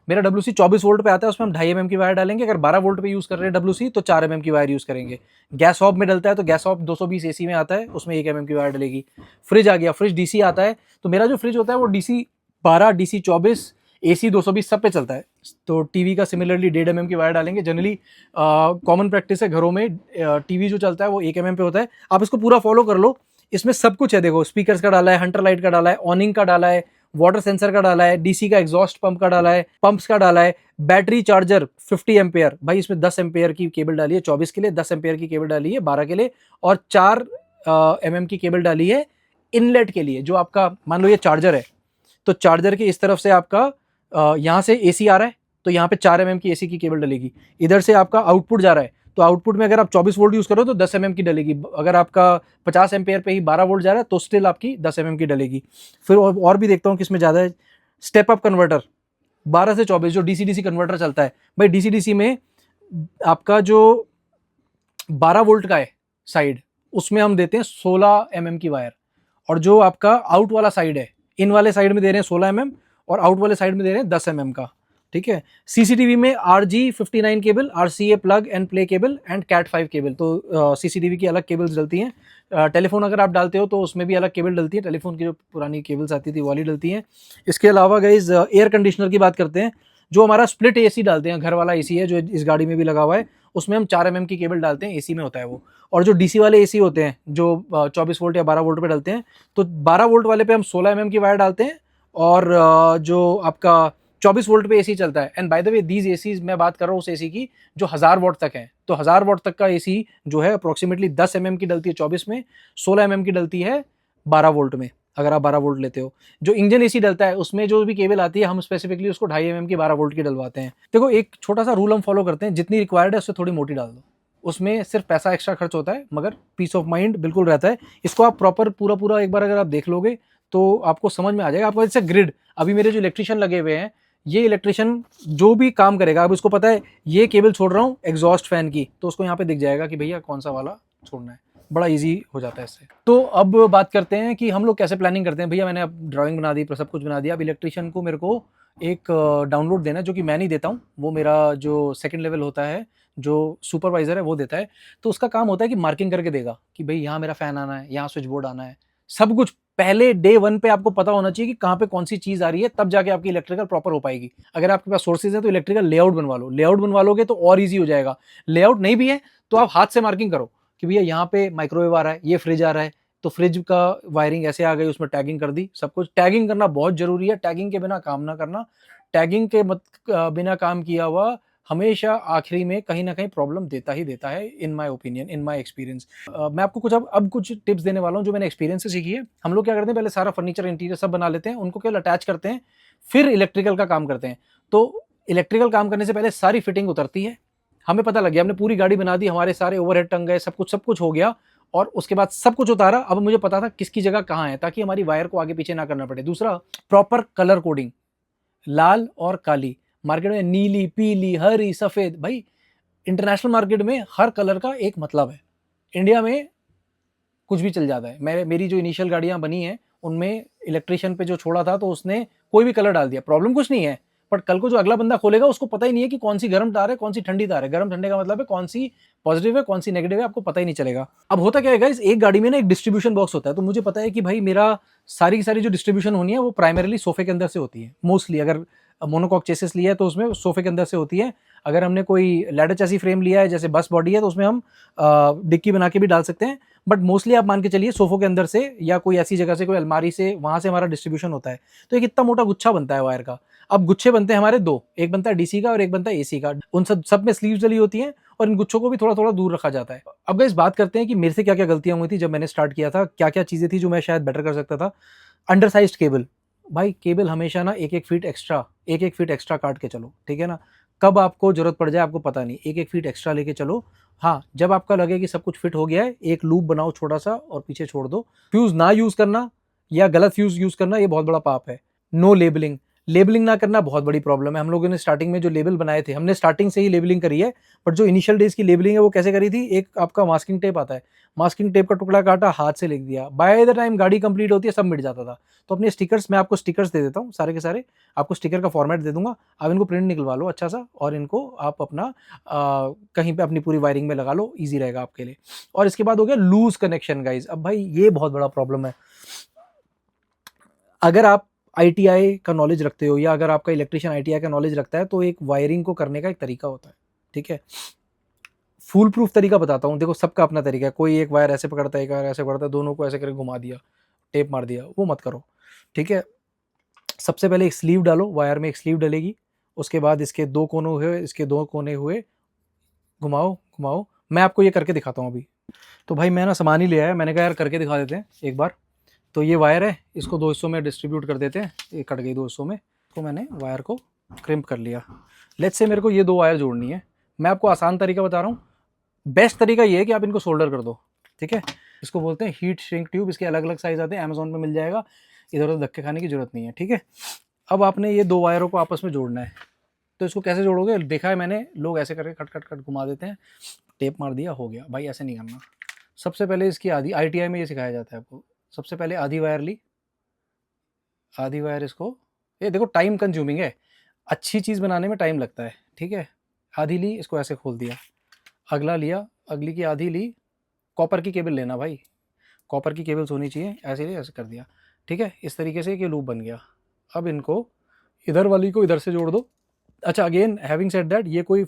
मेरा डब्ल्यूसी 24 वोल्ट पे आता है, उसमें हम 2.5 mm की वायर डालेंगे। अगर 12 वोल्ट पे यूज कर रहे हैं डब्ल्यूसी, तो 4 mm की वायर यूज करेंगे। गैस ऑफ में डलता है, तो गैस ऑफ 220 एसी में आता है, उसमें 1 mm की वायर डलेगी। फ्रिज आ गया, फ्रिज डीसी आता है, तो मेरा जो फ्रिज होता है वो डीसी 12, डीसी 24, एसी 220 सब पे चलता है। तो टीवी का सिमिलरली 1.5 mm की वायर डालेंगे। जनरली कॉमन प्रैक्टिस है घरों में, टीवी जो चलता है वो 1 mm पे होता है। आप इसको पूरा फॉलो कर लो, इसमें सब कुछ है। देखो, स्पीकर्स का डाला है, हंटर लाइट का डाला है, ऑनिंग का डाला है, वाटर सेंसर का डाला है, डीसी का एग्जॉस्ट पंप का डाला है, पंप्स का डाला है, बैटरी चार्जर 50 एम्पेयर, भाई इसमें 10 एम्पेयर की केबल डाली है 24 के लिए, 10 एम्पेयर की केबल डाली है 12 के लिए, और 4 mm की केबल डाली है इनलेट के लिए। जो आपका मान लो ये चार्जर है, तो चार्जर के इस तरफ से आपका यहाँ से एसी आ रहा है, तो यहाँ पे 4 mm की एसी की केबल डलेगी। इधर से आपका आउटपुट जा रहा है, तो आउटपुट में अगर आप 24 वोल्ट यूज करो तो 10 mm की डलेगी। अगर आपका 50 एम्पेयर पे ही 12 वोल्ट जा रहा है, तो स्टिल आपकी 10 mm की डलेगी। फिर और भी देखता हूँ किसमें ज़्यादा है। स्टेप अप कन्वर्टर 12 से 24, जो डीसी डीसी कन्वर्टर चलता है भाई, डीसी डीसी में आपका जो 12 वोल्ट का है साइड, उसमें हम देते हैं 16 mm की वायर, और जो आपका आउट वाला साइड है, इन वाले साइड में दे रहे हैं 16 mm, और आउट वाले साइड में दे रहे हैं 10 mm का। ठीक है, सीसीटीवी में RG59 cable, RCA plug and play cable and CAT5 cable. तो सीसीटीवी की अलग केबल्स डलती हैं। टेलीफोन अगर आप डालते हो तो उसमें भी अलग केबल डलती है, टेलीफोन की जो पुरानी केबल्स आती थी वो वाली डलती हैं। इसके अलावा गाइज एयर कंडीशनर की बात करते हैं। जो हमारा स्प्लिट एसी डालते हैं, घर वाला एसी है जो इस गाड़ी में भी लगा हुआ है, उसमें हम 4 mm की केबल डालते हैं, एसी में होता है वो। और जो डीसी वाले एसी होते हैं जो 24 वोल्ट या 12 वोल्ट पे डालते हैं, तो 12 वोल्ट वाले पे हम 16 mm की वायर डालते हैं, और जो आपका 24 वोल्ट पे एसी चलता है। And by the way these AC, मैं बात कर रहा हूँ उस एसी की जो 1000 वॉट तक है। तो 1000 वॉट तक का एसी जो है अप्रोक्सीमेटली 10 mm की डलती है 24 में, 16 mm की डलती है 12 वोल्ट में, अगर आप 12 वोल्ट लेते हो। जो इंजन एसी डलता है उसमें जो भी केबल आती है, हम स्पेसिफिकली उसको 2.5 mm की 12 वोल्ट की डलवाते हैं। देखो, एक छोटा सा रूल हम फॉलो करते हैं, जितनी रिक्वायर्ड है उससे थोड़ी मोटी डाल दो, उसमें सिर्फ पैसा एक्स्ट्रा खर्च होता है, मगर पीस ऑफ माइंड बिल्कुल रहता है। इसको आप प्रॉपर पूरा एक बार अगर आप देख लोगे तो आपको समझ में आ जाएगा। आपको जैसे ग्रिड, अभी मेरे जो इलेक्ट्रिशियन लगे हुए हैं, ये इलेक्ट्रिशियन जो भी काम करेगा, अब उसको पता है ये केबल छोड़ रहा हूँ एग्जॉस्ट फैन की, तो उसको यहाँ पे दिख जाएगा कि भैया कौन सा वाला छोड़ना है। बड़ा इजी हो जाता है इससे। तो अब बात करते हैं कि हम लोग कैसे प्लानिंग करते हैं। भैया मैंने अब ड्राइंग बना दी, सब कुछ बना दिया, अब इलेक्ट्रिशियन को मेरे को एक डाउनलोड देना है, जो कि मैं नहीं देता हूँ, वो मेरा जो सेकंड लेवल होता है, जो सुपरवाइजर है वो देता है। तो उसका काम होता है कि मार्किंग करके देगा कि भाई यहाँ मेरा फैन आना है, यहाँ स्विच बोर्ड आना है, सब कुछ पहले डे 1 पे आपको पता होना चाहिए कि कहाँ पे कौन सी चीज आ रही है, तब जाके आपकी इलेक्ट्रिकल प्रॉपर हो पाएगी। अगर आपके पास सोर्सेज है तो इलेक्ट्रिकल लेआउट बनवा लो, लेआउट बनवा लोगे तो और ईजी हो जाएगा। लेआउट नहीं भी है तो आप हाथ से मार्किंग करो कि भैया यहाँ पे माइक्रोवेव आ रहा है, ये फ्रिज आ रहा है, तो फ्रिज का वायरिंग ऐसे आ गई, उसमें टैगिंग कर दी। सब कुछ टैगिंग करना बहुत जरूरी है, टैगिंग के बिना काम ना करना। टैगिंग के बिना काम किया हुआ हमेशा आखिरी में कहीं ना कहीं प्रॉब्लम देता ही देता है, in my opinion, in my experience. मैं आपको कुछ अब कुछ टिप्स देने वाला हूँ जो मैंने एक्सपीरियंस से सीखी है। हम लोग क्या करते हैं, पहले सारा फर्नीचर इंटीरियर सब बना लेते हैं, उनको केवल अटैच करते हैं, फिर इलेक्ट्रिकल का काम करते हैं। तो इलेक्ट्रिकल काम करने से पहले सारी फिटिंग उतरती है, हमें पता लग गया, हमने पूरी गाड़ी बना दी, हमारे सारे ओवरहेड टंग गए, सब कुछ हो गया, और उसके बाद सब कुछ उतारा। अब मुझे पता था किसकी जगह कहाँ है, ताकि हमारी वायर को आगे पीछे ना करना पड़े। दूसरा, प्रॉपर कलर कोडिंग, लाल और काली। मार्केट में नीली, पीली, हरी, सफेद, भाई इंटरनेशनल मार्केट में हर कलर का एक मतलब है। इंडिया में कुछ भी चल जाता है। मेरी जो इनिशियल गाड़ियां बनी हैं उनमें इलेक्ट्रिशियन पे जो छोड़ा था तो उसने कोई भी कलर डाल दिया, प्रॉब्लम कुछ नहीं है, बट कल को जो अगला बंदा खोलेगा उसको पता ही नहीं है कि कौन सी गर्म तार है, कौन सी ठंडी तार है। गर्म ठंडे का मतलब है कौन सी पॉजिटिव है, कौन सी नेगेटिव है, आपको पता ही नहीं चलेगा। अब होता क्या है गाइस, एक गाड़ी में ना एक डिस्ट्रीब्यूशन बॉक्स होता है, तो मुझे पता है कि भाई मेरा सारी की सारी जो डिस्ट्रीब्यूशन होनी है वो प्राइमरीली सोफे के अंदर से होती है मोस्टली। अगर मोनोकॉक चेसिस लिया है तो उसमें सोफे के अंदर से होती है। अगर हमने कोई लैडर चैसी फ्रेम लिया है, जैसे बस बॉडी है, तो उसमें हम डिक्की बना के भी डाल सकते हैं, बट मोस्टली आप मान के चलिए सोफों के अंदर से या कोई ऐसी जगह से, कोई अलमारी से, वहां से हमारा डिस्ट्रीब्यूशन होता है। तो एक इतना मोटा गुच्छा बनता है वायर का। अब गुच्छे बनते हैं हमारे दो, एक बनता है डीसी का और एक बनता है एसी का। उन सब में स्लीव्स डली होती हैं और इन गुच्छों को भी थोड़ा थोड़ा दूर रखा जाता है। अब इस बात करते हैं कि मेरे से क्या क्या गलतियां हुई थी जब मैंने स्टार्ट किया था, क्या क्या चीजें थी जो मैं शायद बेटर कर सकता था। अंडरसाइज्ड केबल, भाई केबल हमेशा ना एक एक फीट एक्स्ट्रा काट के चलो, ठीक है ना। कब आपको जरूरत पड़ जाए आपको पता नहीं, एक एक फीट एक्स्ट्रा लेके चलो। हाँ, जब आपका लगे कि सब कुछ फिट हो गया है, एक लूप बनाओ छोटा सा और पीछे छोड़ दो। फ्यूज ना यूज करना या गलत फ्यूज यूज करना ये बहुत बड़ा पाप है। नो लेबलिंग, लेबलिंग ना करना बहुत बड़ी प्रॉब्लम है। हम लोगों ने स्टार्टिंग में जो लेबल बनाए थे, हमने स्टार्टिंग से ही लेबलिंग करी है, बट जो इनिशियल डेज की लेबलिंग है वो कैसे करी थी, एक आपका मास्किंग टेप आता है, मास्किंग टेप का टुकड़ा काटा, हाथ से लिख दिया, बाय द टाइम गाड़ी कंप्लीट होती है सब मिट जाता था। तो अपने स्टिकर्स, मैं आपको स्टिकर्स दे देता हूँ सारे के सारे, आपको स्टिकर का फॉर्मेट दे दूंगा, आप इनको प्रिंट निकलवा लो अच्छा सा, और इनको आप अपना कहीं पे अपनी पूरी वायरिंग में लगा लो, ईजी रहेगा आपके लिए। और इसके बाद हो गया लूज कनेक्शन गाइज। अब भाई ये बहुत बड़ा प्रॉब्लम है। अगर आप आईटीआई का नॉलेज रखते हो या अगर आपका इलेक्ट्रिशियन आईटीआई का नॉलेज रखता है, तो एक वायरिंग को करने का एक तरीका होता है, ठीक है। फूल प्रूफ तरीका बताता हूँ, देखो सबका अपना तरीका है। कोई एक वायर ऐसे पकड़ता है, एक वायर ऐसे पकड़ता है, दोनों को ऐसे करके घुमा दिया, टेप मार दिया, वो मत करो, ठीक है। सबसे पहले एक स्लीव डालो, वायर में एक स्लीव डलेगी, उसके बाद इसके दो कोने हुए, इसके दो कोने हुए, घुमाओ घुमाओ। मैं आपको ये करके दिखाता हूँ अभी। तो भाई मैं ना सामान ही ले आया, मैंने कहा यार करके दिखा देते हैं एक बार। तो ये वायर है, इसको दो हिस्सों में डिस्ट्रीब्यूट कर देते हैं, ये कट गई दो हिस्सों में। तो मैंने वायर को क्रिम्प कर लिया। लेट्स से मेरे को ये दो वायर जोड़नी है। मैं आपको आसान तरीका बता रहा हूँ, बेस्ट तरीका ये है कि आप इनको सोल्डर कर दो, ठीक है। इसको बोलते हैं हीट श्रिंक ट्यूब, इसके अलग अलग साइज आते हैं, अमेजोन पे मिल जाएगा, इधर उधर धक्के खाने की जरूरत नहीं है, ठीक है। अब आपने ये दो वायरों को आपस में जोड़ना है। तो इसको कैसे जोड़ोगे, देखा है मैंने, लोग ऐसे करके कट कट कट घुमा देते हैं, टेप मार दिया, हो गया। भाई ऐसे नहीं करना। सबसे पहले इसकी आधी, आईटीआई में ये सिखाया जाता है आपको। सबसे पहले आधी वायर ली, आधी वायर इसको, ये देखो टाइम कंज्यूमिंग है, अच्छी चीज़ बनाने में टाइम लगता है, ठीक है। आधी ली, इसको ऐसे खोल दिया, अगला लिया, अगली की आधी ली। कॉपर की केबल लेना भाई, कॉपर की केबल्स होनी चाहिए, ऐसे ही ऐसे कर दिया, ठीक है। इस तरीके से ये लूप बन गया। अब इनको इधर वाली को इधर से जोड़ दो। अच्छा, अगेन हैविंग सेड दैट, ये कोई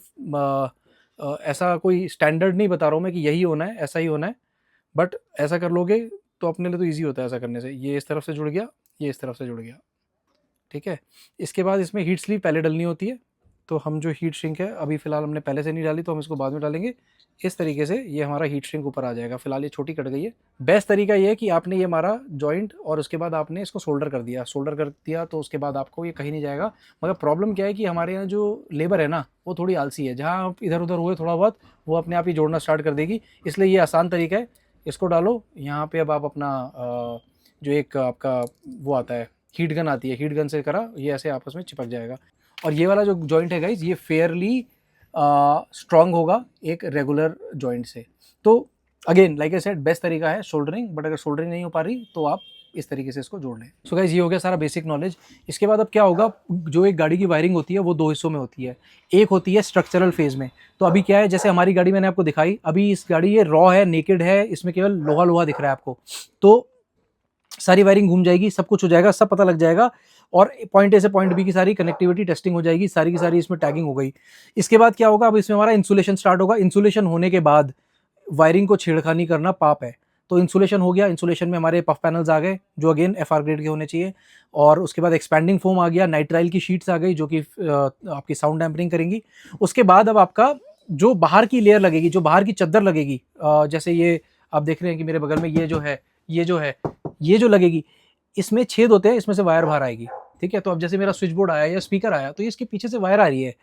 ऐसा कोई स्टैंडर्ड नहीं बता रहा हूँ मैं कि यही होना है, ऐसा ही होना है, बट ऐसा कर लोगे तो अपने लिए तो ईजी होता है ऐसा करने से। ये इस तरफ से जुड़ गया, ये इस तरफ से जुड़ गया, ठीक है। इसके बाद इसमें हीट स्लीव पहले डलनी होती है, तो हम जो हीट श्रिंक है अभी फ़िलहाल हमने पहले से नहीं डाली, तो हम इसको बाद में डालेंगे। इस तरीके से ये हमारा हीट श्रिंक ऊपर आ जाएगा। फिलहाल ये छोटी कट गई है। बेस्ट तरीका ये है कि आपने ये हमारा जॉइंट और उसके बाद आपने इसको सोल्डर कर दिया, तो उसके बाद आपको ये कहीं नहीं जाएगा। मगर प्रॉब्लम क्या है कि हमारे यहाँ जो लेबर है ना, वो थोड़ी आलसी है, जहाँ आप इधर उधर हुए थोड़ा बहुत, वो अपने आप ही जोड़ना स्टार्ट कर देगी। इसलिए ये आसान तरीका है, इसको डालो यहाँ पे। अब आप अपना जो एक आपका वो आता है, हीट गन आती है, हीट गन से करा, ये ऐसे आपस में चिपक जाएगा। और ये वाला जो जॉइंट है गाइज, ये फेयरली स्ट्रॉन्ग होगा एक रेगुलर जॉइंट से। तो again like I said best तरीका है शोल्डरिंग, बट अगर शोल्डरिंग नहीं हो पा रही तो आप इस तरीके से इसको जोड़ लें। सो गाइस ये हो गया सारा बेसिक नॉलेज। इसके बाद अब क्या होगा, जो एक गाड़ी की वायरिंग होती है वो दो हिस्सों में होती है। एक होती है स्ट्रक्चरल फेज में। तो अभी क्या है, जैसे हमारी गाड़ी मैंने आपको दिखाई, अभी इस गाड़ी ये रॉ है, नेकेड है, इसमें केवल लोहा लोहा दिख रहा है आपको। तो सारी वायरिंग घूम जाएगी, सब कुछ हो जाएगा, सब पता लग जाएगा, और पॉइंट ए से पॉइंट बी की सारी कनेक्टिविटी टेस्टिंग हो जाएगी, सारी की सारी इसमें टैगिंग हो गई। इसके बाद क्या होगा, अब इसमें हमारा इंसुलेशन स्टार्ट होगा। इंसुलेशन होने के बाद वायरिंग को छेड़खानी करना पाप है। तो इंसुलेशन हो गया, इंसुलेशन में हमारे पफ पैनल्स आ गए जो अगेन एफआर ग्रेड के होने चाहिए, और उसके बाद एक्सपैंडिंग फोम आ गया, नाइट्राइल की शीट्स आ गई जो कि आपकी साउंड डैम्परिंग करेंगी। उसके बाद अब आपका जो बाहर की लेयर लगेगी, जो बाहर की चद्दर लगेगी, जैसे ये आप देख रहे हैं कि मेरे बगल में ये जो है, ये जो लगेगी, इसमें छेद होते हैं, इसमें से वायर बाहर आएगी। ठीक है, तो अब जैसे मेरा स्विच बोर्ड आया या स्पीकर आया, तो इसके पीछे से वायर आ रही है,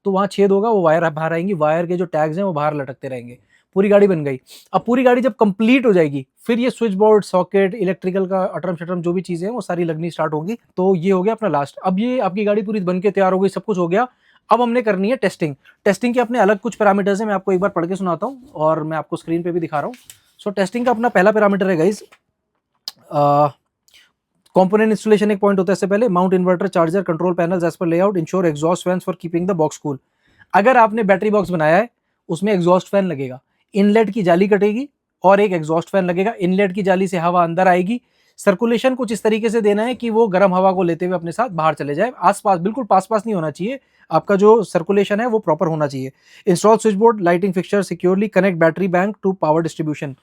तो वहाँ छेद होगा, वो वायर बाहर आएंगी, वायर के जो टैग्स हैं वो बाहर लटकते रहेंगे। पूरी गाड़ी बन गई। अब पूरी गाड़ी जब कंप्लीट हो जाएगी, फिर ये स्विच बोर्ड, सॉकेट, इलेक्ट्रिकल का अटरम शटरम जो भी चीजें हैं वो सारी लगनी स्टार्ट होंगी। तो ये हो गया अपना लास्ट। अब ये आपकी गाड़ी पूरी बन के तैयार हो गई, सब कुछ हो गया। अब हमने करनी है टेस्टिंग। टेस्टिंग के अपने अलग कुछ पैरामीटर्स हैं, मैं आपको एक बार पढ़ के सुनाता हूँ और मैं आपको स्क्रीन पे भी दिखा रहा हूँ। सो टेस्टिंग का अपना पहला पैरामीटर है गाइज, कंपोनेंट इंस्टॉलेशन एक पॉइंट होता है। इससे पहले mount inverter, charger, control panels as per layout, ensure exhaust fans for keeping the box cool. अगर आपने बैटरी बॉक्स बनाया है, उसमें एग्जॉस्ट फैन लगेगा, इनलेट की जाली कटेगी और एक एग्जॉस्ट फैन लगेगा। इनलेट की जाली से हवा अंदर आएगी। सर्कुलेशन कुछ इस तरीके से देना है कि वो गर्म हवा को लेते हुए अपने साथ बाहर चले जाए, आसपास, बिल्कुल पास पास नहीं होना चाहिए। आपका जो सर्कुलेशन है वो प्रॉपर होना चाहिए। Install switch board, lighting fixture, securely connect battery bank to power distribution.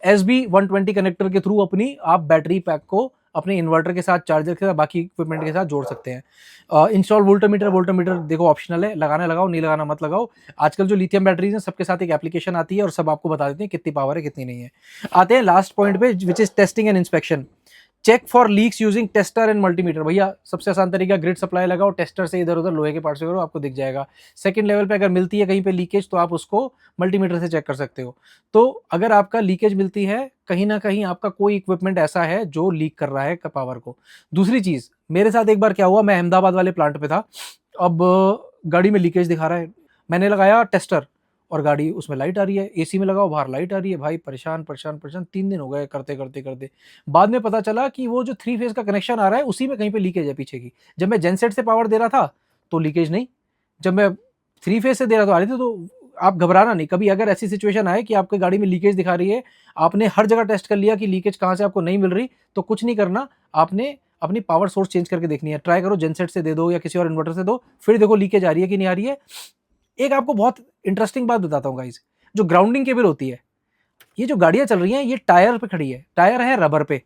SB120 connector के थ्रू अपनी आप बैटरी पैक को अपने इन्वर्टर के साथ, चार्जर के साथ, बाकी इक्विपमेंट के साथ जोड़ सकते हैं। Install voltmeter. वोल्टमीटर देखो ऑप्शनल है, लगाना लगाओ, नहीं लगाना मत लगाओ। आजकल जो लिथियम बैटरीज हैं सबके साथ एक एप्लीकेशन आती है और सब आपको बता देते हैं कितनी पावर है कितनी नहीं है। आते हैं लास्ट पॉइंट पे, which is testing and inspection. Check for leaks using tester and multimeter. भैया सबसे आसान तरीका, ग्रिड सप्लाई लगाओ, टेस्टर से इधर उधर लोहे के पार्ट से करो, आपको दिख जाएगा। सेकंड लेवल पे अगर मिलती है कहीं पे लीकेज, तो आप उसको मल्टीमीटर से चेक कर सकते हो। तो अगर आपका लीकेज मिलती है, कहीं ना कहीं आपका कोई इक्विपमेंट ऐसा है जो लीक कर रहा है पावर को। दूसरी चीज, मेरे साथ एक बार क्या हुआ, मैं अहमदाबाद वाले प्लांट पे था। अब गाड़ी में लीकेज दिखा रहा है, मैंने लगाया टेस्टर और गाड़ी उसमें लाइट आ रही है, एसी में लगाओ बाहर लाइट आ रही है। भाई परेशान परेशान परेशान, 3 दिन हो गए करते करते करते। बाद में पता चला कि वो जो 3 फेज का कनेक्शन आ रहा है उसी में कहीं पे लीकेज है पीछे की। जब मैं जेनसेट से पावर दे रहा था तो लीकेज नहीं, जब मैं 3 फेज से दे रहा था आ रही थी। तो आप घबराना नहीं, कभी अगर ऐसी सिचुएशन आए कि आपकी गाड़ी में लीकेज दिखा रही है, आपने हर जगह टेस्ट कर लिया कि लीकेज कहाँ से आपको नहीं मिल रही, तो कुछ नहीं करना, आपने अपनी पावर सोर्स चेंज करके देखनी है। ट्राई करो जेनसेट से दे दो या किसी और इन्वर्टर से दो, फिर देखो लीकेज आ रही है कि नहीं आ रही है। एक आपको बहुत इंटरेस्टिंग बात बताता हूँ गाइस, जो ग्राउंडिंग केबल होती है, ये जो गाड़ियां चल रही हैं ये टायर पे खड़ी है, टायर है रबर पे।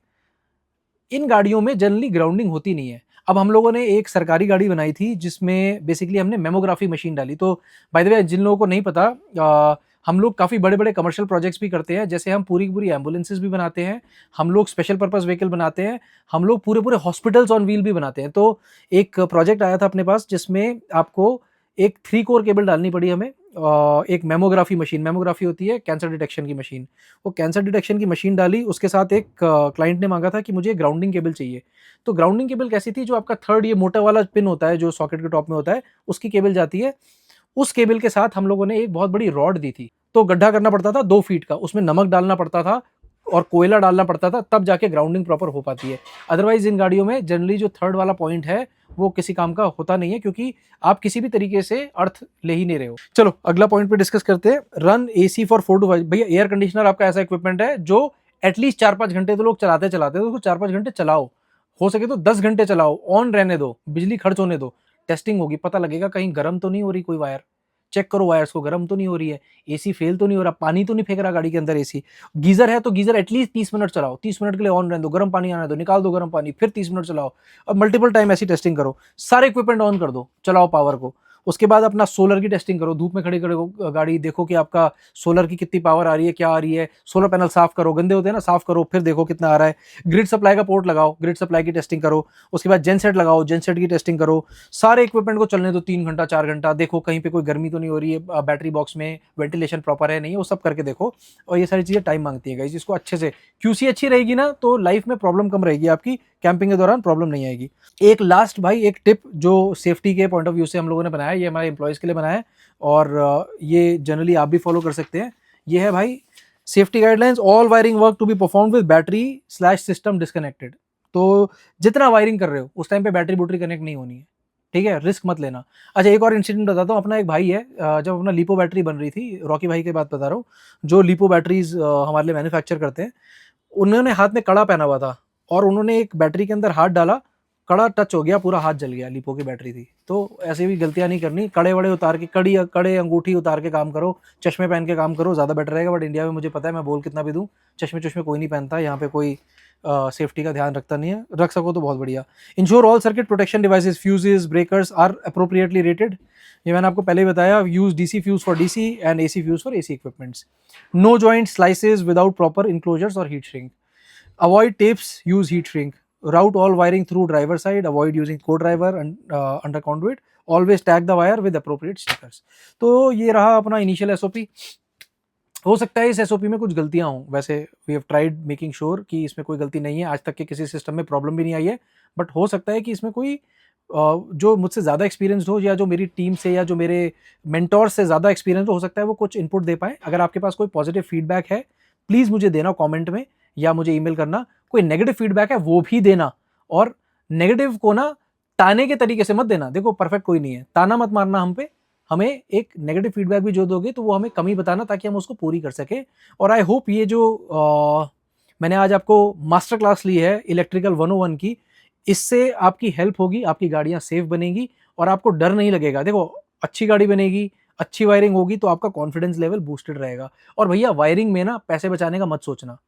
इन गाड़ियों में जनरली ग्राउंडिंग होती नहीं है। अब हम लोगों ने एक सरकारी गाड़ी बनाई थी जिसमें बेसिकली हमने मेमोग्राफी मशीन डाली। तो बाय द वे जिन लोगों को नहीं पता, हम लोग काफ़ी बड़े बड़े कमर्शियल प्रोजेक्ट्स भी करते हैं। जैसे हम पूरी की पूरी एम्बुलेंसेज भी बनाते हैं, हम लोग स्पेशल पर्पस व्हीकल बनाते हैं, हम लोग पूरे पूरे हॉस्पिटल्स ऑन व्हील भी बनाते हैं। तो एक प्रोजेक्ट आया था अपने पास जिसमें आपको एक 3 कोर केबल डालनी पड़ी हमें, एक मेमोग्राफी मशीन, मेमोग्राफी होती है कैंसर डिटेक्शन की मशीन, वो कैंसर डिटेक्शन की मशीन डाली। उसके साथ एक क्लाइंट ने मांगा था कि मुझे ग्राउंडिंग केबल चाहिए। तो ग्राउंडिंग केबल कैसी थी, जो आपका थर्ड ये मोटा वाला पिन होता है जो सॉकेट के टॉप में होता है, उसकी केबल जाती है। उस केबल के साथ हम लोगों ने एक बहुत बड़ी रॉड दी थी। तो गड्ढा करना पड़ता था 2 फीट का, उसमें नमक डालना पड़ता था और कोयला डालना पड़ता था, तब जाके ग्राउंडिंग प्रॉपर हो पाती है। अदरवाइज इन गाड़ियों में जनरली जो थर्ड वाला पॉइंट है वो किसी काम का होता नहीं है, क्योंकि आप किसी भी तरीके से अर्थ ले ही नहीं रहे हो। चलो अगला पॉइंट पे डिस्कस करते हैं। Run AC for 4 to 5। भैया एयर कंडीशनर आपका ऐसा इक्विपमेंट है जो एटलीस्ट 4-5 घंटे तो लोग चलाते चलाते, तो उसको 4-5 घंटे चलाओ, हो सके तो 10 घंटे चलाओ, ऑन रहने दो, बिजली खर्च होने दो। टेस्टिंग होगी, पता लगेगा कहीं गर्म तो नहीं हो रही कोई वायर, चेक करो वायर्स को, गर्म तो नहीं हो रही है, एसी फेल तो नहीं हो रहा, पानी तो नहीं फेंक रहा गाड़ी के अंदर एसी। गीजर है तो गीजर एटलीस्ट 30 मिनट चलाओ, 30 मिनट के लिए ऑन रहने दो, गर्म पानी आने दो, निकाल दो गर्म पानी, फिर 30 मिनट चलाओ। अब मल्टीपल टाइम ऐसी टेस्टिंग करो, सारे इक्विपमेंट ऑन कर दो, चलाओ पावर को। उसके बाद अपना सोलर की टेस्टिंग करो, धूप में खड़ी करो गाड़ी, देखो कि आपका सोलर की कितनी पावर आ रही है, क्या आ रही है। सोलर पैनल साफ करो, गंदे होते हैं ना, साफ करो, फिर देखो कितना आ रहा है। ग्रिड सप्लाई का पोर्ट लगाओ, ग्रिड सप्लाई की टेस्टिंग करो। उसके बाद जेनसेट लगाओ, जेनसेट की टेस्टिंग करो। सारे इक्विपमेंट को चलने दो 3 घंटा 4 घंटा, देखो कहीं पे कोई गर्मी तो नहीं हो रही है, बैटरी बॉक्स में वेंटिलेशन प्रॉपर है नहीं है, वो सब करके देखो। और ये सारी चीज़ें टाइम मांगती है गाइस, इसको अच्छे से QC अच्छी रहेगी ना तो लाइफ में प्रॉब्लम कम रहेगी, आपकी कैंपिंग के दौरान प्रॉब्लम नहीं आएगी। एक लास्ट भाई एक टिप जो सेफ्टी के पॉइंट ऑफ व्यू से हम लोगों ने बनाया है, ये हमारे एम्प्लॉयज़ के लिए बनाया है और ये जनरली आप भी फॉलो कर सकते हैं। ये है भाई safety guidelines, all wiring work to be perform with battery system disconnected. तो जितना वायरिंग कर रहे हो उस टाइम पे बैटरी बूटरी कनेक्ट नहीं होनी है, ठीक है, रिस्क मत लेना। अच्छा एक और इंसिडेंट बताता हूँ, अपना एक भाई है, जब अपना लिपो बैटरी बन रही थी, रॉकी भाई की बात बता रहा हूँ, जो लिपो बैटरीज हमारे लिए मैन्युफैक्चर करते हैं, उन्होंने हाथ में कड़ा पहना हुआ था और उन्होंने एक बैटरी के अंदर हाथ डाला, कड़ा टच हो गया, पूरा हाथ जल गया, लिपो की बैटरी थी। तो ऐसे भी गलतियां नहीं करनी, कड़े वड़े उतार के, कड़े अंगूठी उतार के काम करो, चश्मे पहन के काम करो, ज़्यादा बेटर रहेगा। बट इंडिया में मुझे पता है, मैं बोल कितना भी दूँ, चश्मे कोई नहीं पहनता यहाँ पे, कोई सेफ्टी का ध्यान रखता नहीं है, रख सको तो बहुत बढ़िया। Ensure all circuit protection devices, fuses, breakers are appropriately rated. ये मैंने आपको पहले ही बताया, use DC fuse for DC and AC fuse for AC equipments. No joint splices without proper enclosures और heat shrink. Avoid tapes, use heat shrink. Route all wiring through driver side. Avoid using co-driver and under conduit. Always tag the wire with appropriate stickers. तो ये रहा अपना initial SOP. हो सकता है इस SOP में कुछ गलतियां हों, वैसे we have tried making sure कि इसमें कोई गलती नहीं है, आज तक के किसी सिस्टम में प्रॉब्लम भी नहीं आई है। बट हो सकता है कि इसमें कोई जो मुझसे ज़्यादा एक्सपीरियंस हो, या जो मेरी टीम से या जो मेरे मेंटोर से ज़्यादा एक्सपीरियंस हो सकता है वो कुछ इनपुट दे पाए। अगर आपके पास कोई पॉजिटिव फीडबैक है प्लीज़ मुझे देना कमेंट में, या मुझे ईमेल करना। कोई नेगेटिव फीडबैक है वो भी देना, और नेगेटिव को ना ताने के तरीके से मत देना। देखो परफेक्ट कोई नहीं है, ताना मत मारना हम पे, हमें एक नेगेटिव फीडबैक भी जो दोगे तो वो हमें कमी बताना, ताकि हम उसको पूरी कर सके। और आई होप ये जो मैंने आज आपको मास्टर क्लास ली है इलेक्ट्रिकल 101 की, इससे आपकी हेल्प होगी, आपकी गाड़ियां सेफ बनेगी और आपको डर नहीं लगेगा। देखो अच्छी गाड़ी बनेगी, अच्छी वायरिंग होगी तो आपका कॉन्फिडेंस लेवल बूस्टेड रहेगा। और भैया वायरिंग में ना पैसे बचाने का मत सोचना,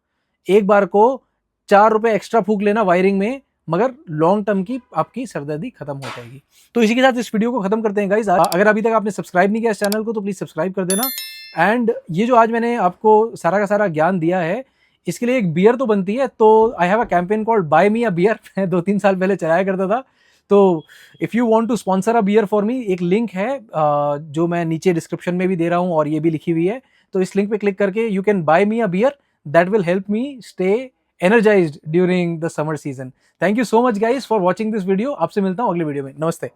एक बार को 4 रुपए एक्स्ट्रा फूक लेना वायरिंग में, मगर लॉन्ग टर्म की आपकी सरदर्दी खत्म हो जाएगी। तो इसी के साथ इस वीडियो को खत्म करते हैं गाइस। अगर अभी तक आपने सब्सक्राइब नहीं किया इस चैनल को तो प्लीज सब्सक्राइब कर देना। एंड ये जो आज मैंने आपको सारा का सारा ज्ञान दिया है, इसके लिए एक बियर तो बनती है। तो I have a campaign called buy me a beer, मैं 2-3 साल पहले चलाया करता था। तो if you want to sponsor a beer for me, एक लिंक है जो मैं नीचे डिस्क्रिप्शन में भी दे रहा हूँ और ये भी लिखी हुई है। तो इस लिंक पे क्लिक करके you can buy me a beer, that will help me stay energized during the summer season. Thank you so much guys for watching this video. आपसे मिलता हूँ अगले वीडियो में। नमस्ते।